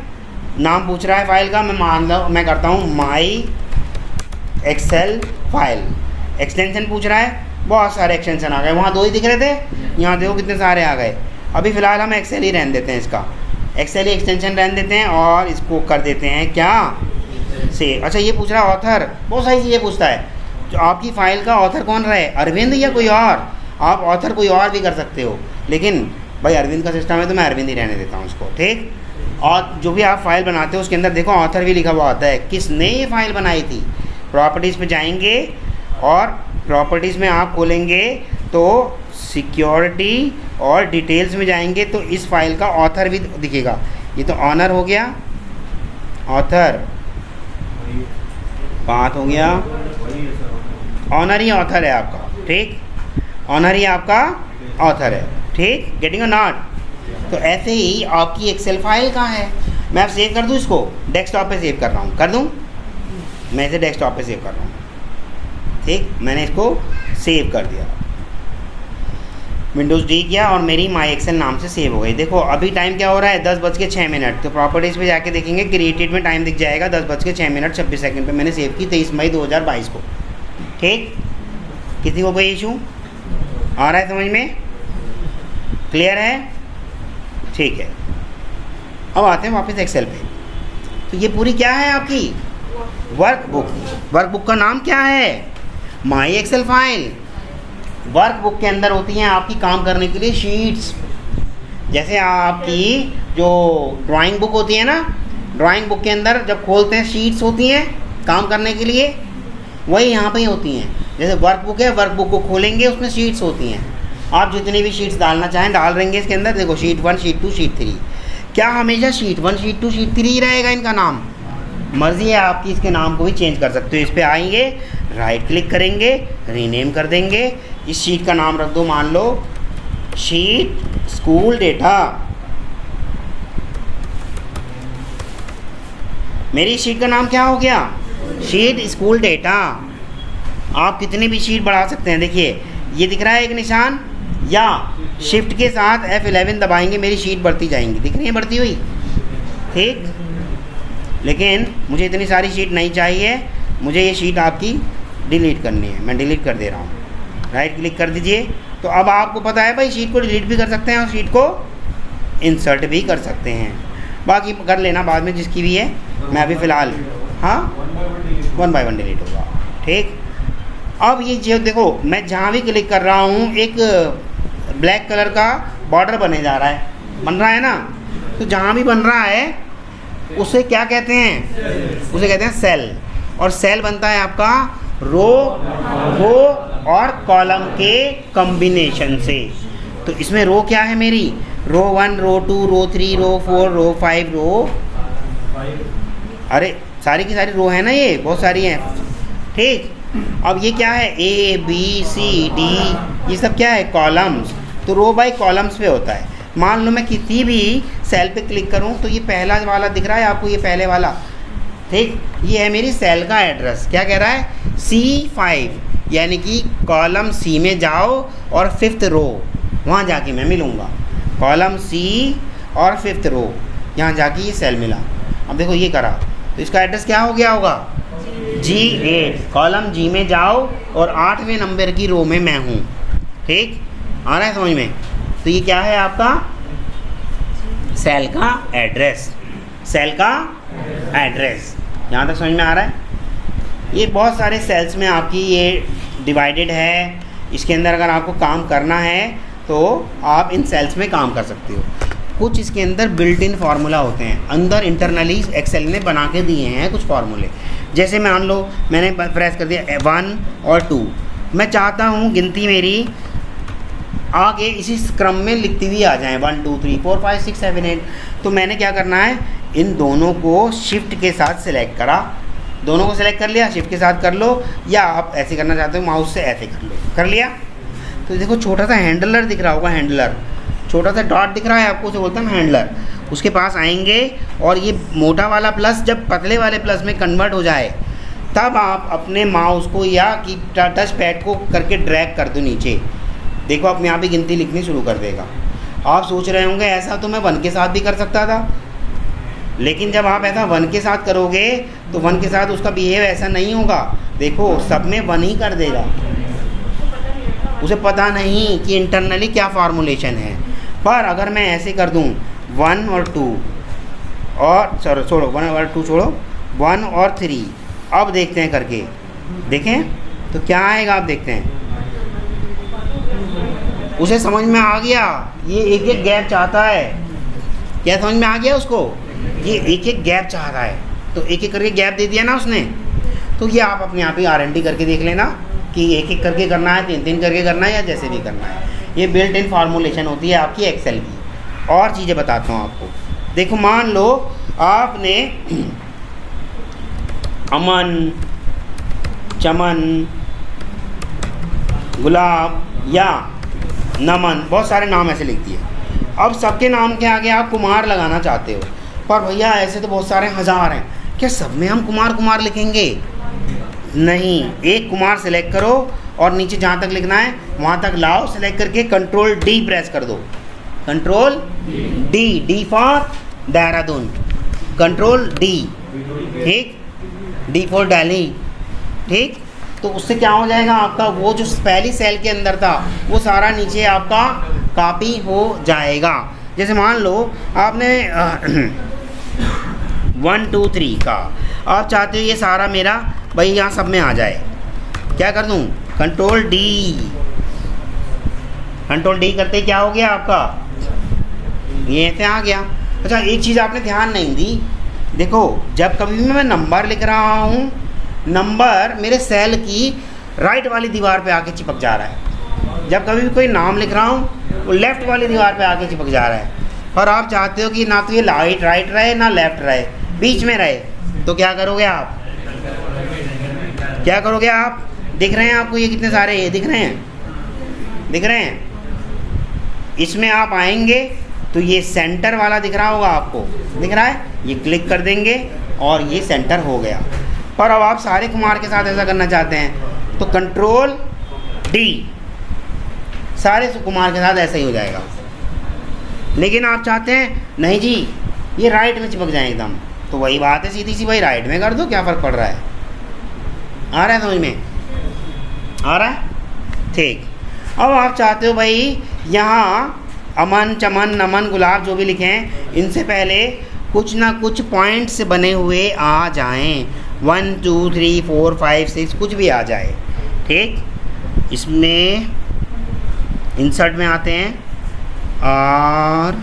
नाम पूछ रहा है फाइल का, मैं करता हूँ माई एक्सेल फाइल। एक्सटेंशन पूछ रहा है, बहुत सारे एक्सटेंशन आ गए, वहाँ 2 ही दिख रहे थे, यहाँ देखो कितने सारे आ गए। अभी फ़िलहाल हम एक्सेल ही रहने देते हैं, इसका एक्सेल ही एक्सटेंशन रहने देते हैं और इसको कर देते हैं क्या से। अच्छा ये पूछ रहा है ऑथर, बहुत सारी चीज़ें पूछता है। जो आपकी फ़ाइल का ऑथर कौन रहे, अरविंद या कोई और? आप ऑथर कोई और भी कर सकते हो, लेकिन भाई अरविंद का सिस्टम है तो मैं अरविंद ही रहने देता हूँ उसको, ठीक। और जो भी आप फाइल बनाते हो उसके अंदर देखो ऑथर भी लिखा हुआ आता है, किसने ये फाइल बनाई थी। प्रॉपर्टीज़ पे जाएंगे और प्रॉपर्टीज़ में आप खोलेंगे तो सिक्योरिटी और डिटेल्स में जाएंगे तो इस फाइल का ऑथर भी दिखेगा। ये तो ऑनर हो गया, ऑथर पाथ हो गया, ऑनर ही ऑथर है आपका, ठीक। ऑनर ही आपका ऑथर है, ठीक। Getting a not. तो ऐसे ही आपकी एक्सेल फाइल कहाँ है, मैं अब सेव कर दूँ इसको, डेस्कटॉप पे सेव कर रहा हूँ, कर दूँ, मैं इसे डेस्कटॉप पे सेव कर रहा हूँ, ठीक। मैंने इसको सेव कर दिया, विंडोज़ डी किया और मेरी माई एक्सेल नाम से सेव हो गई। देखो अभी टाइम क्या हो रहा है, 10:06। तो प्रॉपर्टीज़ पे जाके देखेंगे क्रिएटेड में टाइम दिख जाएगा 10:06 पे मैंने सेव की 23 मई 2022 को, ठीक। किसी को कोई इशू आ रहा है समझ में, क्लियर है, ठीक है। अब आते हैं वापस एक्सेल पे। तो ये पूरी क्या है आपकी वर्कबुक। वर्कबुक का नाम क्या है, माई एक्सेल फाइल। वर्कबुक के अंदर होती हैं आपकी काम करने के लिए शीट्स। जैसे आपकी जो ड्राइंग बुक होती है ना, ड्राइंग बुक के अंदर जब खोलते हैं शीट्स होती हैं काम करने के लिए, वही यहाँ पे ही होती हैं। जैसे वर्कबुक है, वर्कबुक को खोलेंगे उसमें शीट्स होती हैं, आप जितनी भी शीट्स डालना चाहें डाल देंगे इसके अंदर। देखो शीट 1, शीट 2, शीट 3। क्या हमेशा शीट 1, शीट 2, शीट 3 ही रहेगा इनका नाम? मर्ज़ी है आपकी, इसके नाम को भी चेंज कर सकते हो। इस पर आएंगे, राइट क्लिक करेंगे, रीनेम कर देंगे। इस शीट का नाम रख दो, मान लो शीट स्कूल डेटा। मेरी शीट का नाम क्या हो गया, शीट स्कूल डेटा। आप कितनी भी शीट बढ़ा सकते हैं। देखिए ये दिख रहा है एक निशान, या शिफ्ट के साथ F11 दबाएंगे, मेरी शीट बढ़ती जाएंगी, दिख रही है बढ़ती हुई, ठीक। लेकिन मुझे इतनी सारी शीट नहीं चाहिए, मुझे ये शीट आपकी डिलीट करनी है, मैं डिलीट कर दे रहा हूँ। राइट क्लिक कर दीजिए। तो अब आपको पता है भाई शीट को डिलीट भी कर सकते हैं और शीट को इंसर्ट भी कर सकते हैं। बाकी कर लेना बाद में जिसकी भी है, मैं अभी फ़िलहाल हाँ 1 बाय 1 डिलीट होगा, ठीक। अब ये जो देखो मैं जहाँ भी क्लिक कर रहा हूँ एक ब्लैक कलर का बॉर्डर बने जा रहा है, बन रहा है ना। तो जहाँ भी बन रहा है उसे क्या कहते हैं, उसे कहते हैं सेल। और सेल बनता है आपका रो और कॉलम के कॉम्बिनेशन से। तो इसमें रो क्या है मेरी, रो 1, रो 2, रो 3, रो 4, रो 5, रो, अरे सारी की सारी रो है ना, ये बहुत सारी हैं, ठीक। अब ये क्या है, A B C D, ये सब क्या है, कॉलम्स। तो रो बाय कॉलम्स पे होता है। मान लो मैं किसी भी सेल पे क्लिक करूं तो ये पहला वाला दिख रहा है आपको, ये पहले वाला, ठीक। ये है मेरी सेल का एड्रेस, क्या कह रहा है C5, यानी कि कॉलम C में जाओ और 5th रो, वहाँ जाके मैं मिलूँगा। कॉलम C और 5th रो, यहाँ जाके ये सेल मिला। अब देखो ये करा तो इसका एड्रेस क्या हो गया होगा, G8। कॉलम G में जाओ और 8वें नंबर की रो में मैं हूँ, ठीक। आ रहा है समझ में। तो ये क्या है आपका सेल का एड्रेस, सेल का एड्रेस। यहाँ तक समझ में आ रहा है। ये बहुत सारे सेल्स में आपकी ये डिवाइडेड है। इसके अंदर अगर आपको काम करना है तो आप इन सेल्स में काम कर सकते हो। कुछ इसके अंदर बिल्ट इन फार्मूला होते हैं, अंदर इंटरनली एक्सेल ने बना के दिए हैं कुछ फार्मूले। जैसे मान लो मैंने प्रेस कर दिया 1 और 2, मैं चाहता हूँ गिनती मेरी आगे इसी क्रम में लिखती हुई आ जाए 1 2 3 4 5 6 7 8। तो मैंने क्या करना है, इन दोनों को शिफ्ट के साथ सिलेक्ट करा, दोनों को सिलेक्ट कर लिया, शिफ्ट के साथ कर लो, या आप ऐसे करना चाहते हो माउस से ऐसे कर लो, कर लिया। तो देखो छोटा सा हैंडलर दिख रहा होगा, हैंडलर छोटा सा डॉट दिख रहा है आपको, उसे बोलते हैं हैंडलर। उसके पास आएंगे और ये मोटा वाला प्लस जब पतले वाले प्लस में कन्वर्ट हो जाए तब आप अपने माउस को या कि टच पैड को करके ड्रैग कर दो नीचे, देखो अपने आप ही गिनती लिखनी शुरू कर देगा। आप सोच रहे होंगे ऐसा तो मैं 1 के साथ भी कर सकता था, लेकिन जब आप ऐसा 1 के साथ करोगे तो 1 के साथ उसका बिहेव ऐसा नहीं होगा। देखो सब में 1 ही कर देगा, उसे पता नहीं कि इंटरनली क्या फार्मूलेशन है। पर अगर मैं ऐसे कर दूं 1 और 2 और छोड़ो 1 और 2 छोड़ो 1 और 3, अब देखते हैं करके, देखें तो क्या आएगा। आप देखते हैं उसे समझ में आ गया, ये एक एक गैप चाहता है। क्या समझ में आ गया उसको, ये एक एक गैप चाह रहा है, तो एक एक करके गैप दे दिया ना उसने। तो ये आप अपने आप ही R&D करके देख लेना कि एक एक करके करना है, 3-3 करके करना है, या जैसे भी करना है। ये बिल्ट इन फार्मूलेशन होती है आपकी एक्सेल की। और चीज़ें बताता हूँ आपको। देखो मान लो आपने अमन, चमन, गुलाब या नमन, बहुत सारे नाम ऐसे लिख दिए। अब सबके नाम के आगे आप कुमार लगाना चाहते हो, पर भैया ऐसे तो बहुत सारे हज़ार हैं, क्या सब में हम कुमार कुमार लिखेंगे? नहीं, एक कुमार सेलेक्ट करो और नीचे जहाँ तक लिखना है वहाँ तक लाओ। सेलेक्ट करके कंट्रोल D प्रेस कर दो, control D for Dehradun, control D, ठीक, D फॉर दिल्ली, ठीक। तो उससे क्या हो जाएगा, आपका वो जो पहली सेल के अंदर था वो सारा नीचे आपका कॉपी हो जाएगा। जैसे मान लो आपने 1 2 3 का, आप चाहते हो ये सारा मेरा भाई यहाँ सब में आ जाए, क्या कर दूँ, कंट्रोल D, कंट्रोल D करते क्या हो गया आपका, ये ऐसे आ गया। अच्छा एक चीज़ आपने ध्यान नहीं दी, देखो जब कभी भी मैं नंबर लिख रहा हूँ, नंबर मेरे सेल की राइट वाली दीवार पे आके चिपक जा रहा है। जब कभी भी कोई नाम लिख रहा हूँ वो लेफ़्ट वाली दीवार पे आके चिपक जा रहा है। और आप चाहते हो कि ना तो ये राइट रहे ना लेफ़्ट रहे, बीच में रहे, तो क्या करोगे आप, क्या करोगे आप, दिख रहे हैं आपको ये कितने सारे ये दिख रहे हैं, दिख रहे हैं, इसमें आप आएंगे तो ये सेंटर वाला दिख रहा होगा आपको, दिख रहा है, ये क्लिक कर देंगे और ये सेंटर हो गया। पर अब आप सारे कुमार के साथ ऐसा करना चाहते हैं तो कंट्रोल D, सारे कुमार के साथ ऐसा ही हो जाएगा। लेकिन आप चाहते हैं नहीं जी ये राइट में चिपक जाए एकदम, तो वही बात है सीधी सी, भाई राइट में कर दो, क्या फ़र्क पड़ रहा है। आ रहा है समझ में, आ रहा है, ठीक। अब आप चाहते हो भाई यहाँ अमन, चमन, नमन, गुलाब जो भी लिखे हैं इनसे पहले कुछ ना कुछ पॉइंट्स बने हुए आ जाएं, 1 2 3 4 5 6 कुछ भी आ जाए, ठीक। इसमें इंसर्ट में आते हैं और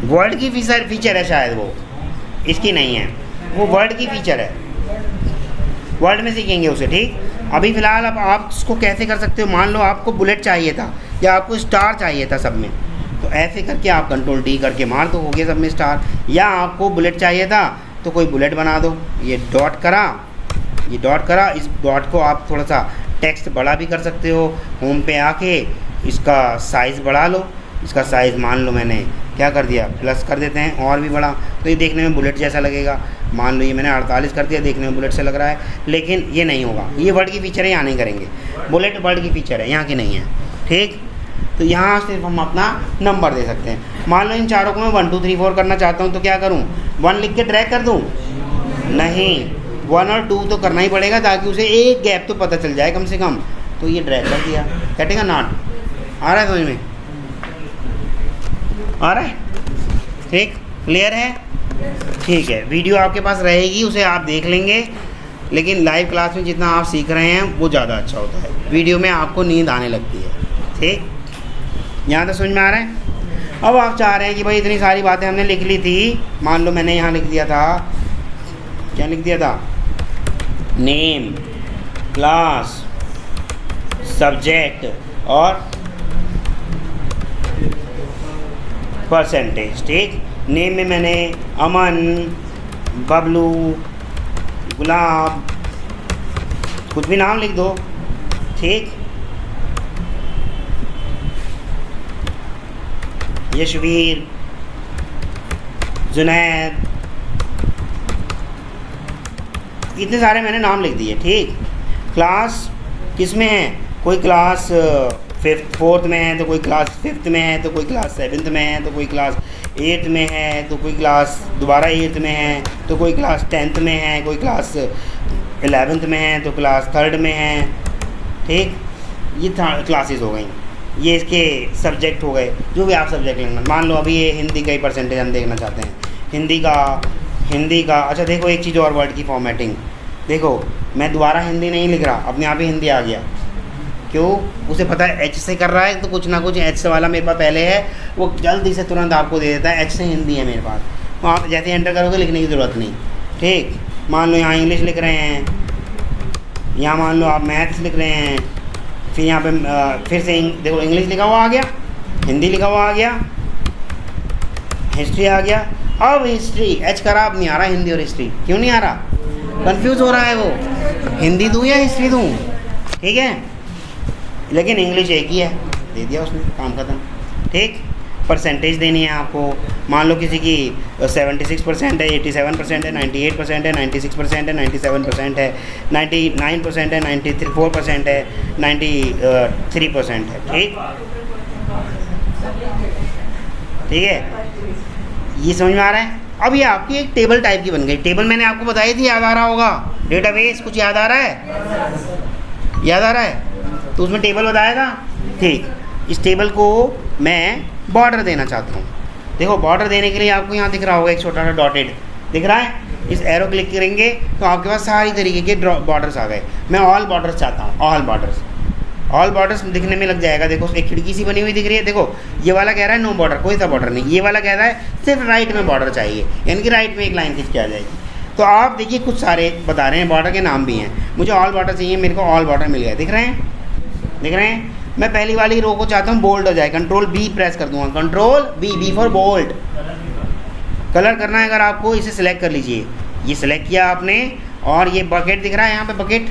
वर्ड की फीचर है शायद, वो इसकी नहीं है, वो वर्ड की फीचर है, वर्ड में सीखेंगे उसे, ठीक। अभी फ़िलहाल अब आप उसको कैसे कर सकते हो, मान लो आपको बुलेट चाहिए था या आपको स्टार चाहिए था सब में, तो ऐसे करके आप कंट्रोल D करके मार दो, हो गया सब में स्टार। या आपको बुलेट चाहिए था तो कोई बुलेट बना दो, ये डॉट करा, ये डॉट करा, इस डॉट को आप थोड़ा सा टेक्स्ट बड़ा भी कर सकते हो। होम पे आके इसका साइज़ बढ़ा लो, इसका साइज़ मान लो मैंने क्या कर दिया, प्लस कर देते हैं और भी बड़ा, तो ये देखने में बुलेट जैसा लगेगा। मान लो ये मैंने 48 कर दिया, देखने में बुलेट से लग रहा है, लेकिन ये नहीं होगा, ये वर्ड की फ़ीचर है, यहाँ नहीं करेंगे, बुलेट वर्ड की फ़ीचर है, यहाँ की नहीं है, ठीक। तो यहाँ सिर्फ हम अपना नंबर दे सकते हैं। मान लो इन चारों को मैं 1 2 3 4 करना चाहता हूँ, तो क्या करूँ, 1 लिख के ड्रैग कर दूँ, नहीं 1 और 2 तो करना ही पड़ेगा ताकि उसे एक गैप तो पता चल जाए कम से कम, तो ये ड्रैग कर दिया, कटेगा नॉट। आ रहा है समझ में, आ रहा है, ठीक, क्लियर है, ठीक है। वीडियो आपके पास रहेगी, उसे आप देख लेंगे, लेकिन लाइव क्लास में जितना आप सीख रहे हैं वो ज़्यादा अच्छा होता है, वीडियो में आपको नींद आने लगती है, ठीक। यहाँ तक समझ में आ रहा है। अब आप चाह रहे हैं कि भाई इतनी सारी बातें हमने लिख ली थी, मान लो मैंने यहाँ लिख दिया था, क्या लिख दिया था, नेम, क्लास, सब्जेक्ट और परसेंटेज, ठीक। नेम में मैंने अमन, बबलू, गुलाब, कुछ भी नाम लिख दो, ठीक, यशवीर, जुनैद, इतने सारे मैंने नाम लिख दिए। ठीक, क्लास किस में है, कोई क्लास फोर्थ में है, तो कोई क्लास फिफ्थ में है, तो कोई क्लास सेवन्थ में है, तो कोई क्लास एट्थ में है, तो कोई क्लास दोबारा एट्थ में है, तो कोई क्लास 10th में है, कोई क्लास 11th में है, तो क्लास 3rd में है। ठीक, ये क्लासेस हो गई, ये इसके सब्जेक्ट हो गए, जो भी आप सब्जेक्ट लेना। मान लो अभी ये हिंदी का ही परसेंटेज हम देखना चाहते हैं, हिंदी का। अच्छा देखो एक चीज़ और, वर्ड की फॉर्मेटिंग देखो, मैं दोबारा हिंदी नहीं लिख रहा, अपने आप ही हिंदी आ गया। क्यों, उसे पता है एच से कर रहा है, तो कुछ ना कुछ एच से वाला मेरे पास पहले है, वो जल्दी से तुरंत आपको दे देता है एच से हिंदी है मेरे पास, तो आप जैसे एंटर करोगे लिखने की ज़रूरत नहीं। ठीक, मान लो यहाँ इंग्लिश लिख रहे हैं, यहाँ मान लो आप मैथ्स लिख रहे हैं, फिर यहाँ पे फिर से देखो इंग्लिश लिखा हुआ आ गया, हिंदी लिखा हुआ आ गया, हिस्ट्री आ गया। अब हिस्ट्री एच खराब नहीं आ रहा, हिंदी और हिस्ट्री क्यों नहीं आ रहा, कंफ्यूज हो रहा है वो, हिंदी दूँ या हिस्ट्री दूँ। ठीक है, लेकिन इंग्लिश एक ही है, दे दिया उसने, काम खत्म। ठीक, परसेंटेज देनी है आपको, मान लो किसी की 76% है, 87% है, 98% है, 96% है, 97% है, 99% है, 94% है, 93% है। ठीक, ठीक है, ये समझ में आ रहा है। अब ये आपकी एक टेबल टाइप की बन गई। टेबल मैंने आपको बताई थी, याद आ रहा होगा, डेटाबेस कुछ याद आ रहा है, याद आ रहा है, तो उसमें टेबल बताया था। ठीक, इस टेबल को मैं बॉर्डर देना चाहता हूँ। देखो बॉर्डर देने के लिए आपको यहाँ दिख रहा होगा एक छोटा सा डॉटेड दिख रहा है, इस एरो क्लिक करेंगे तो आपके पास सारी तरीके के बॉर्डर्स आ गए। मैं ऑल बॉर्डर्स चाहता हूँ, ऑल बॉर्डर्स दिखने में लग जाएगा। देखो एक खिड़की सी बनी हुई दिख रही है, देखो ये वाला कह रहा है नो बॉर्डर, कोई सा बॉर्डर नहीं, ये वाला कह रहा है सिर्फ राइट में बॉर्डर चाहिए, यानी कि राइट में एक लाइन खींच के आ जाएगी। तो आप देखिए कुछ सारे बता रहे हैं, बॉर्डर के नाम भी हैं, मुझे ऑल बॉर्डर चाहिए, मेरे को ऑल बॉर्डर मिल गया, दिख रहे हैं, दिख रहे हैं। मैं पहली वाली रो को चाहता हूँ बोल्ड हो जाए, कंट्रोल बी प्रेस कर दूंगा, control B for bold. Colour करना है अगर आपको, इसे सिलेक्ट कर लीजिए, ये सिलेक्ट किया आपने, और ये बकेट दिख रहा है, यहाँ पे बकेट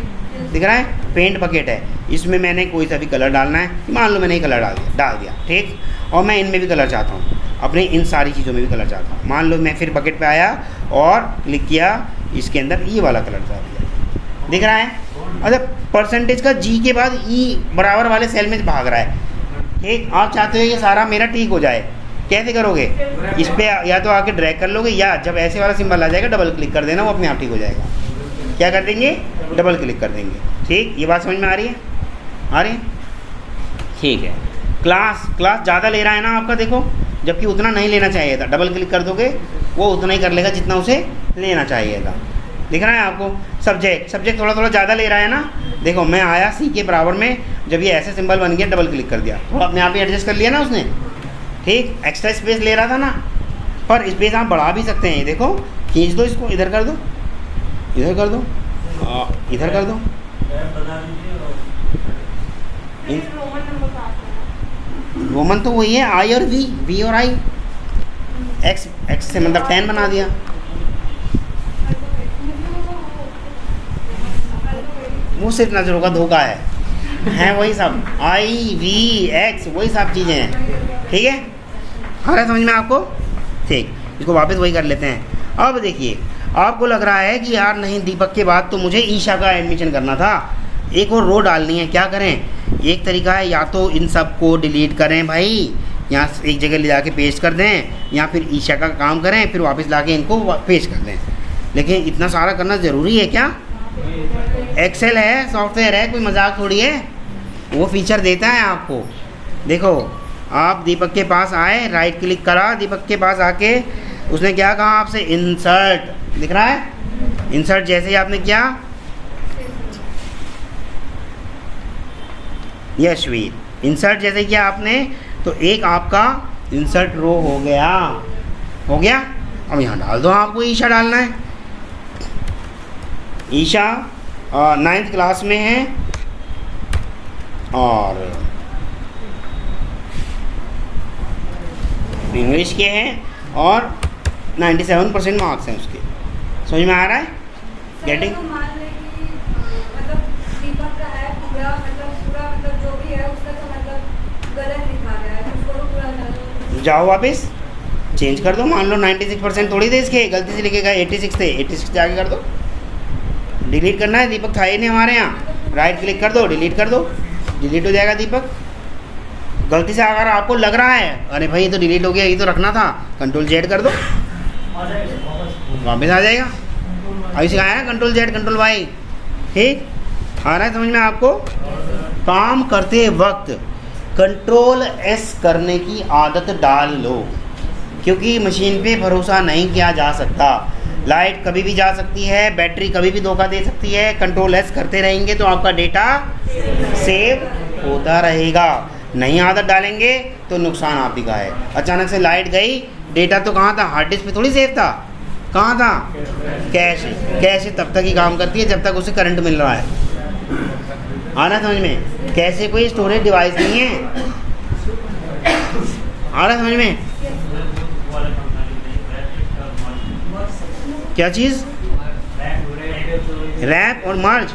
दिख रहा है, पेंट बकेट है, इसमें मैंने कोई सा भी कलर डालना है, मान लो मैंने कलर डाल दिया। ठीक, और मैं इनमें भी कलर चाहता हूँ, अपने इन सारी चीज़ों में भी कलर चाहता हूँ। मान लो मैं फिर बकेट पे आया और क्लिक किया, इसके अंदर ये वाला कलर डाल दिया, दिख रहा है। अच्छा परसेंटेज का जी के बाद ई बराबर वाले सेल में भाग रहा है। ठीक, आप चाहते हो ये सारा मेरा ठीक हो जाए, कैसे करोगे, इस पर या तो आके ड्रैग कर लोगे, या जब ऐसे वाला सिंबल आ जाएगा डबल क्लिक कर देना, वो अपने आप ठीक हो जाएगा। क्या कर देंगे, डबल क्लिक कर देंगे। ठीक, ये बात समझ में आ रही है, आ रही है। ठीक है, क्लास ज़्यादा ले रहा है ना आपका, देखो, जबकि उतना नहीं लेना चाहिए था, डबल क्लिक कर दोगे वो उतना ही कर लेगा जितना उसे लेना चाहिए था, दिख रहा है आपको। सब्जेक्ट थोड़ा ज़्यादा ले रहा है ना, देखो मैं आया सी के बराबर में, जब ये ऐसे सिंबल बन गया डबल क्लिक कर दिया, थोड़ा अपने आप ही एडजस्ट कर लिया ना उसने। ठीक, एक्स्ट्रा स्पेस ले रहा था ना, पर स्पेस आप बढ़ा भी सकते हैं, देखो खींच दो इसको, इधर कर दो, इधर कर दो, इधर कर दो, रोमन तो वही है, आई और वी और आई, एक्स से मतलब 10 बना दिया। वो सिर्फ नज़रों का धोखा है वही सब, आई वी एक्स वही सब चीज़ें हैं। ठीक है, आ रहा है समझ में आपको। ठीक, इसको वापस वही कर लेते हैं। अब देखिए आपको लग रहा है कि यार नहीं, दीपक के बाद तो मुझे ईशा का एडमिशन करना था, एक और रो डालनी है, क्या करें। एक तरीका है, या तो इन सब को डिलीट करें भाई, यहाँ एक जगह ले जाके पेस्ट कर दें, या फिर ईशा का काम करें, फिर वापस लाके इनको पेस्ट कर दें। लेकिन इतना सारा करना ज़रूरी है क्या, एक्सेल है, सॉफ्टवेयर है, कोई मजाक थोड़ी है, वो फीचर देता है आपको। देखो आप दीपक के पास आए, राइट क्लिक करा, दीपक के पास आके उसने क्या कहा आपसे, इंसर्ट, दिख रहा है, इंसर्ट जैसे ही आपने किया, यशवीर इंसर्ट जैसे किया आपने, तो एक आपका इंसर्ट रो हो गया। अब यहाँ डाल दो, आपको ईशा डालना है। ईशा 9th क्लास में है और इंग्लिश के हैं और 97% मार्क्स हैं उसके। समझ में आ रहा है, गेटिंग। मतलब दीपक का है पूरा, मतलब पूरा मतलब जो भी है उसका तो मतलब गलत लिखा गया है, उसको तो पूरा गलत। जाओ वापस चेंज कर दो। मान लो 96% थोड़ी थे इसके, गलती से लिखेगा 86 थे, 86 से आगे कर दो। डिलीट करना है, दीपक था ही नहीं हमारे यहाँ, राइट क्लिक कर दो, डिलीट कर दो, डिलीट हो जाएगा दीपक। गलती से अगर आपको लग रहा है अरे भाई ये तो डिलीट हो गया, ये तो रखना था, कंट्रोल जेड कर दो, वापस आ जाएगा। अभी सिखाया ना कंट्रोल जेड कंट्रोल वाई, ठीक आ रहा है समझ में आपको। काम करते वक्त कंट्रोल एस करने की आदत डाल लो, क्योंकि मशीन पे भरोसा नहीं किया जा सकता। लाइट कभी भी जा सकती है, बैटरी कभी भी धोखा दे सकती है। कंट्रोल एस करते रहेंगे तो आपका डेटा सेव होता रहेगा। नहीं आदत डालेंगे तो नुकसान आप ही का है। अचानक से लाइट गई, डेटा तो कहाँ था, हार्ड डिस्क पे थोड़ी सेव था, कहाँ था, कैश। कैश तब तक ही काम करती है जब तक उसे करंट मिल रहा है। आ रहा समझ में, कैसे कोई स्टोरेज डिवाइस नहीं है। आ रहा समझ में, क्या चीज़, रैप और मर्ज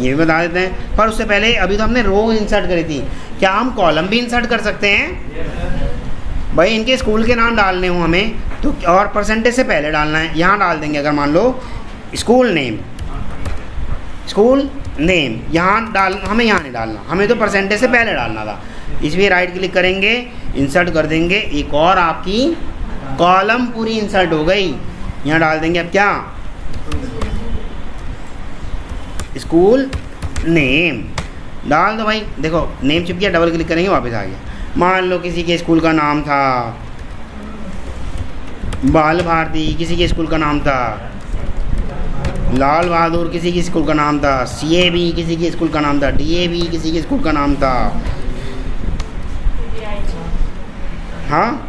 ये भी बता देते हैं। पर उससे पहले अभी तो हमने रो इंसर्ट करी थी, क्या हम कॉलम भी इंसर्ट कर सकते हैं। भाई इनके स्कूल के नाम डालने हो हमें तो, और परसेंटेज से पहले डालना है, यहाँ डाल देंगे। अगर मान लो स्कूल नेम, स्कूल नेम यहाँ डाल, हमें यहाँ नहीं डालना, हमें तो परसेंटेज से पहले डालना था। इसलिए राइट क्लिक करेंगे, इंसर्ट कर देंगे, एक और आपकी कॉलम पूरी इंसर्ट हो गई। यहाँ डाल देंगे अब क्या, स्कूल नेम डाल दो भाई। देखो नेम चिप किया, डबल क्लिक करेंगे वापस आ गया। मान लो किसी के स्कूल का नाम था बाल भारती, किसी के स्कूल का नाम था लाल बहादुर, किसी के स्कूल का नाम था CAB, किसी के स्कूल का नाम था DAV, किसी के स्कूल का नाम था हाँ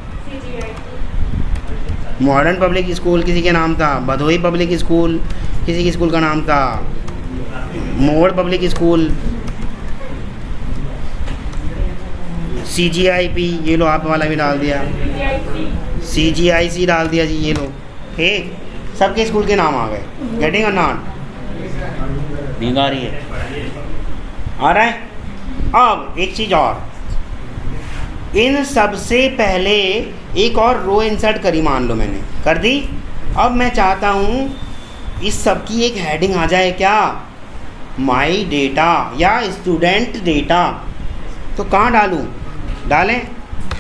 मॉडर्न पब्लिक स्कूल, किसी के नाम था भदोही पब्लिक स्कूल, किसी के स्कूल का नाम था मोड़ पब्लिक स्कूल, CGIP, ये लो आप वाला भी डाल दिया, CGIC डाल दिया जी, ये लो, ठीक। सबके स्कूल के नाम आ गए। गेटिंग और नॉट, नींद आ रही है, आ रहा है। अब एक चीज़ और, इन सबसे पहले एक और रो इंसर्ट करी, मान लो मैंने कर दी। अब मैं चाहता हूँ इस सब की एक हेडिंग आ जाए, क्या, माई डेटा या स्टूडेंट डेटा। तो कहाँ डालूँ, डालें,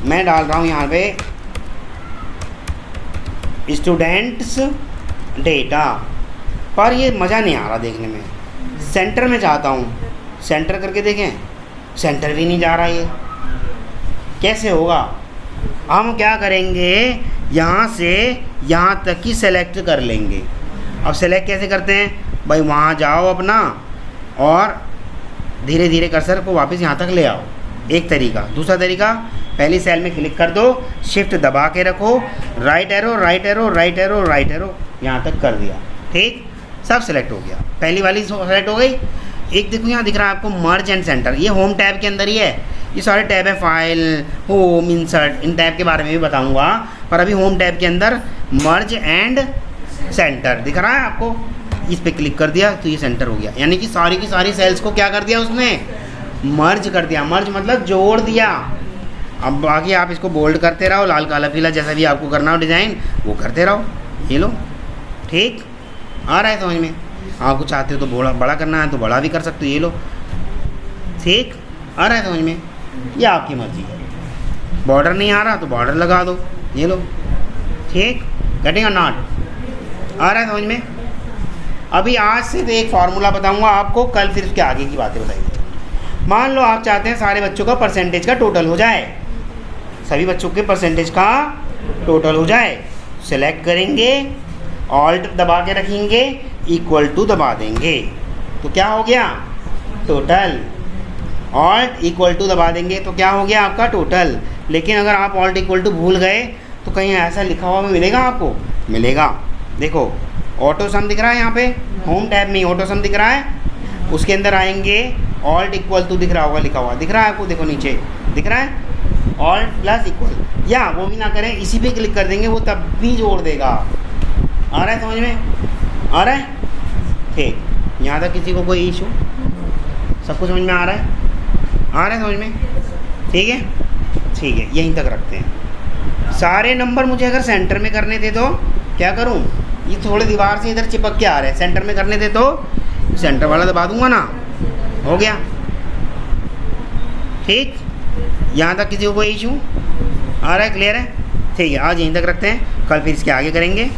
मैं डाल रहा हूँ यहाँ पे स्टूडेंट्स डेटा, पर ये मज़ा नहीं आ रहा देखने में। सेंटर में चाहता हूँ, सेंटर करके देखें, सेंटर भी नहीं जा रहा, ये कैसे होगा। हम क्या करेंगे, यहाँ से यहाँ तक की सेलेक्ट कर लेंगे। अब सेलेक्ट कैसे करते हैं भाई, वहाँ जाओ अपना और धीरे धीरे कर्सर को वापस यहाँ तक ले आओ, एक तरीका। दूसरा तरीका, पहली सेल में क्लिक कर दो, शिफ्ट दबा के रखो, right arrow right arrow right arrow right arrow, यहाँ तक कर दिया, ठीक, सब सेलेक्ट हो गया। पहली वाली सेलेक्ट हो गई। एक देखो यहाँ दिख रहा है आपको मर्ज एंड सेंटर, ये होम टैब के अंदर ही है, ये सारे टैब है, फाइल, होम, इंसर्ट, इन टैब के बारे में भी बताऊँगा, पर अभी होम टैब के अंदर मर्ज एंड सेंटर दिख रहा है आपको। इस पर क्लिक कर दिया तो ये सेंटर हो गया, यानी कि सारी की सारी सेल्स को क्या कर दिया उसने, मर्ज कर दिया। मर्ज मतलब जोड़ दिया। अब बाकी आप इसको बोल्ड करते रहो, लाल काला पीला जैसा भी आपको करना हो डिज़ाइन वो करते रहो, ये लो, ठीक आ रहा है समझ में। आपको चाहते हो तो बड़ा करना है तो बड़ा भी कर सकते हो, ये लो, ठीक आ रहा है समझ में, ये आपकी मर्जी है। बॉर्डर नहीं आ रहा तो बॉर्डर लगा दो, ये लो, ठीक, कटिंग और नॉट, आ रहा है समझ में। अभी आज से तो एक फार्मूला बताऊंगा आपको, कल फिर उसके आगे की बातें बताएंगे। मान लो आप चाहते हैं सारे बच्चों का परसेंटेज का टोटल हो जाए, सभी बच्चों के परसेंटेज का टोटल हो जाए, सेलेक्ट करेंगे, ऑल्ट दबा के रखेंगे, इक्वल टू दबा देंगे तो क्या हो गया, टोटल। ऑल्ट इक्वल टू दबा देंगे तो क्या हो गया आपका टोटल। लेकिन अगर आप ऑल्ट इक्वल टू भूल गए तो कहीं ऐसा लिखा हुआ मिलेगा आपको, मिलेगा। देखो ऑटो सम दिख रहा है यहाँ पे, होम टैब में ऑटो सम दिख रहा है, उसके अंदर आएंगे, ऑल्ट इक्वल टू दिख रहा होगा, लिखा हुआ दिख रहा है आपको, देखो नीचे दिख रहा है ऑल्ट प्लस इक्वल, या वो भी ना करें, इसी पे क्लिक कर देंगे, वो तब भी जोड़ देगा। आ रहा है समझ में, आ रहा है, ठीक। यहाँ तक किसी को कोई इशू, सबको समझ में आ रहा है, आ रहा है समझ में? ठीक है, ठीक है, यहीं तक रखते हैं। सारे नंबर मुझे अगर सेंटर में करने थे तो क्या करूं? ये थोड़े दीवार से इधर चिपक के आ रहे हैं, सेंटर में करने थे तो सेंटर वाला दबा दूंगा ना, हो गया। ठीक, यहाँ तक किसी को कोई इशू आ रहा है? क्लियर है? ठीक है, आज यहीं तक रखते हैं, कल फिर इसके आगे करेंगे।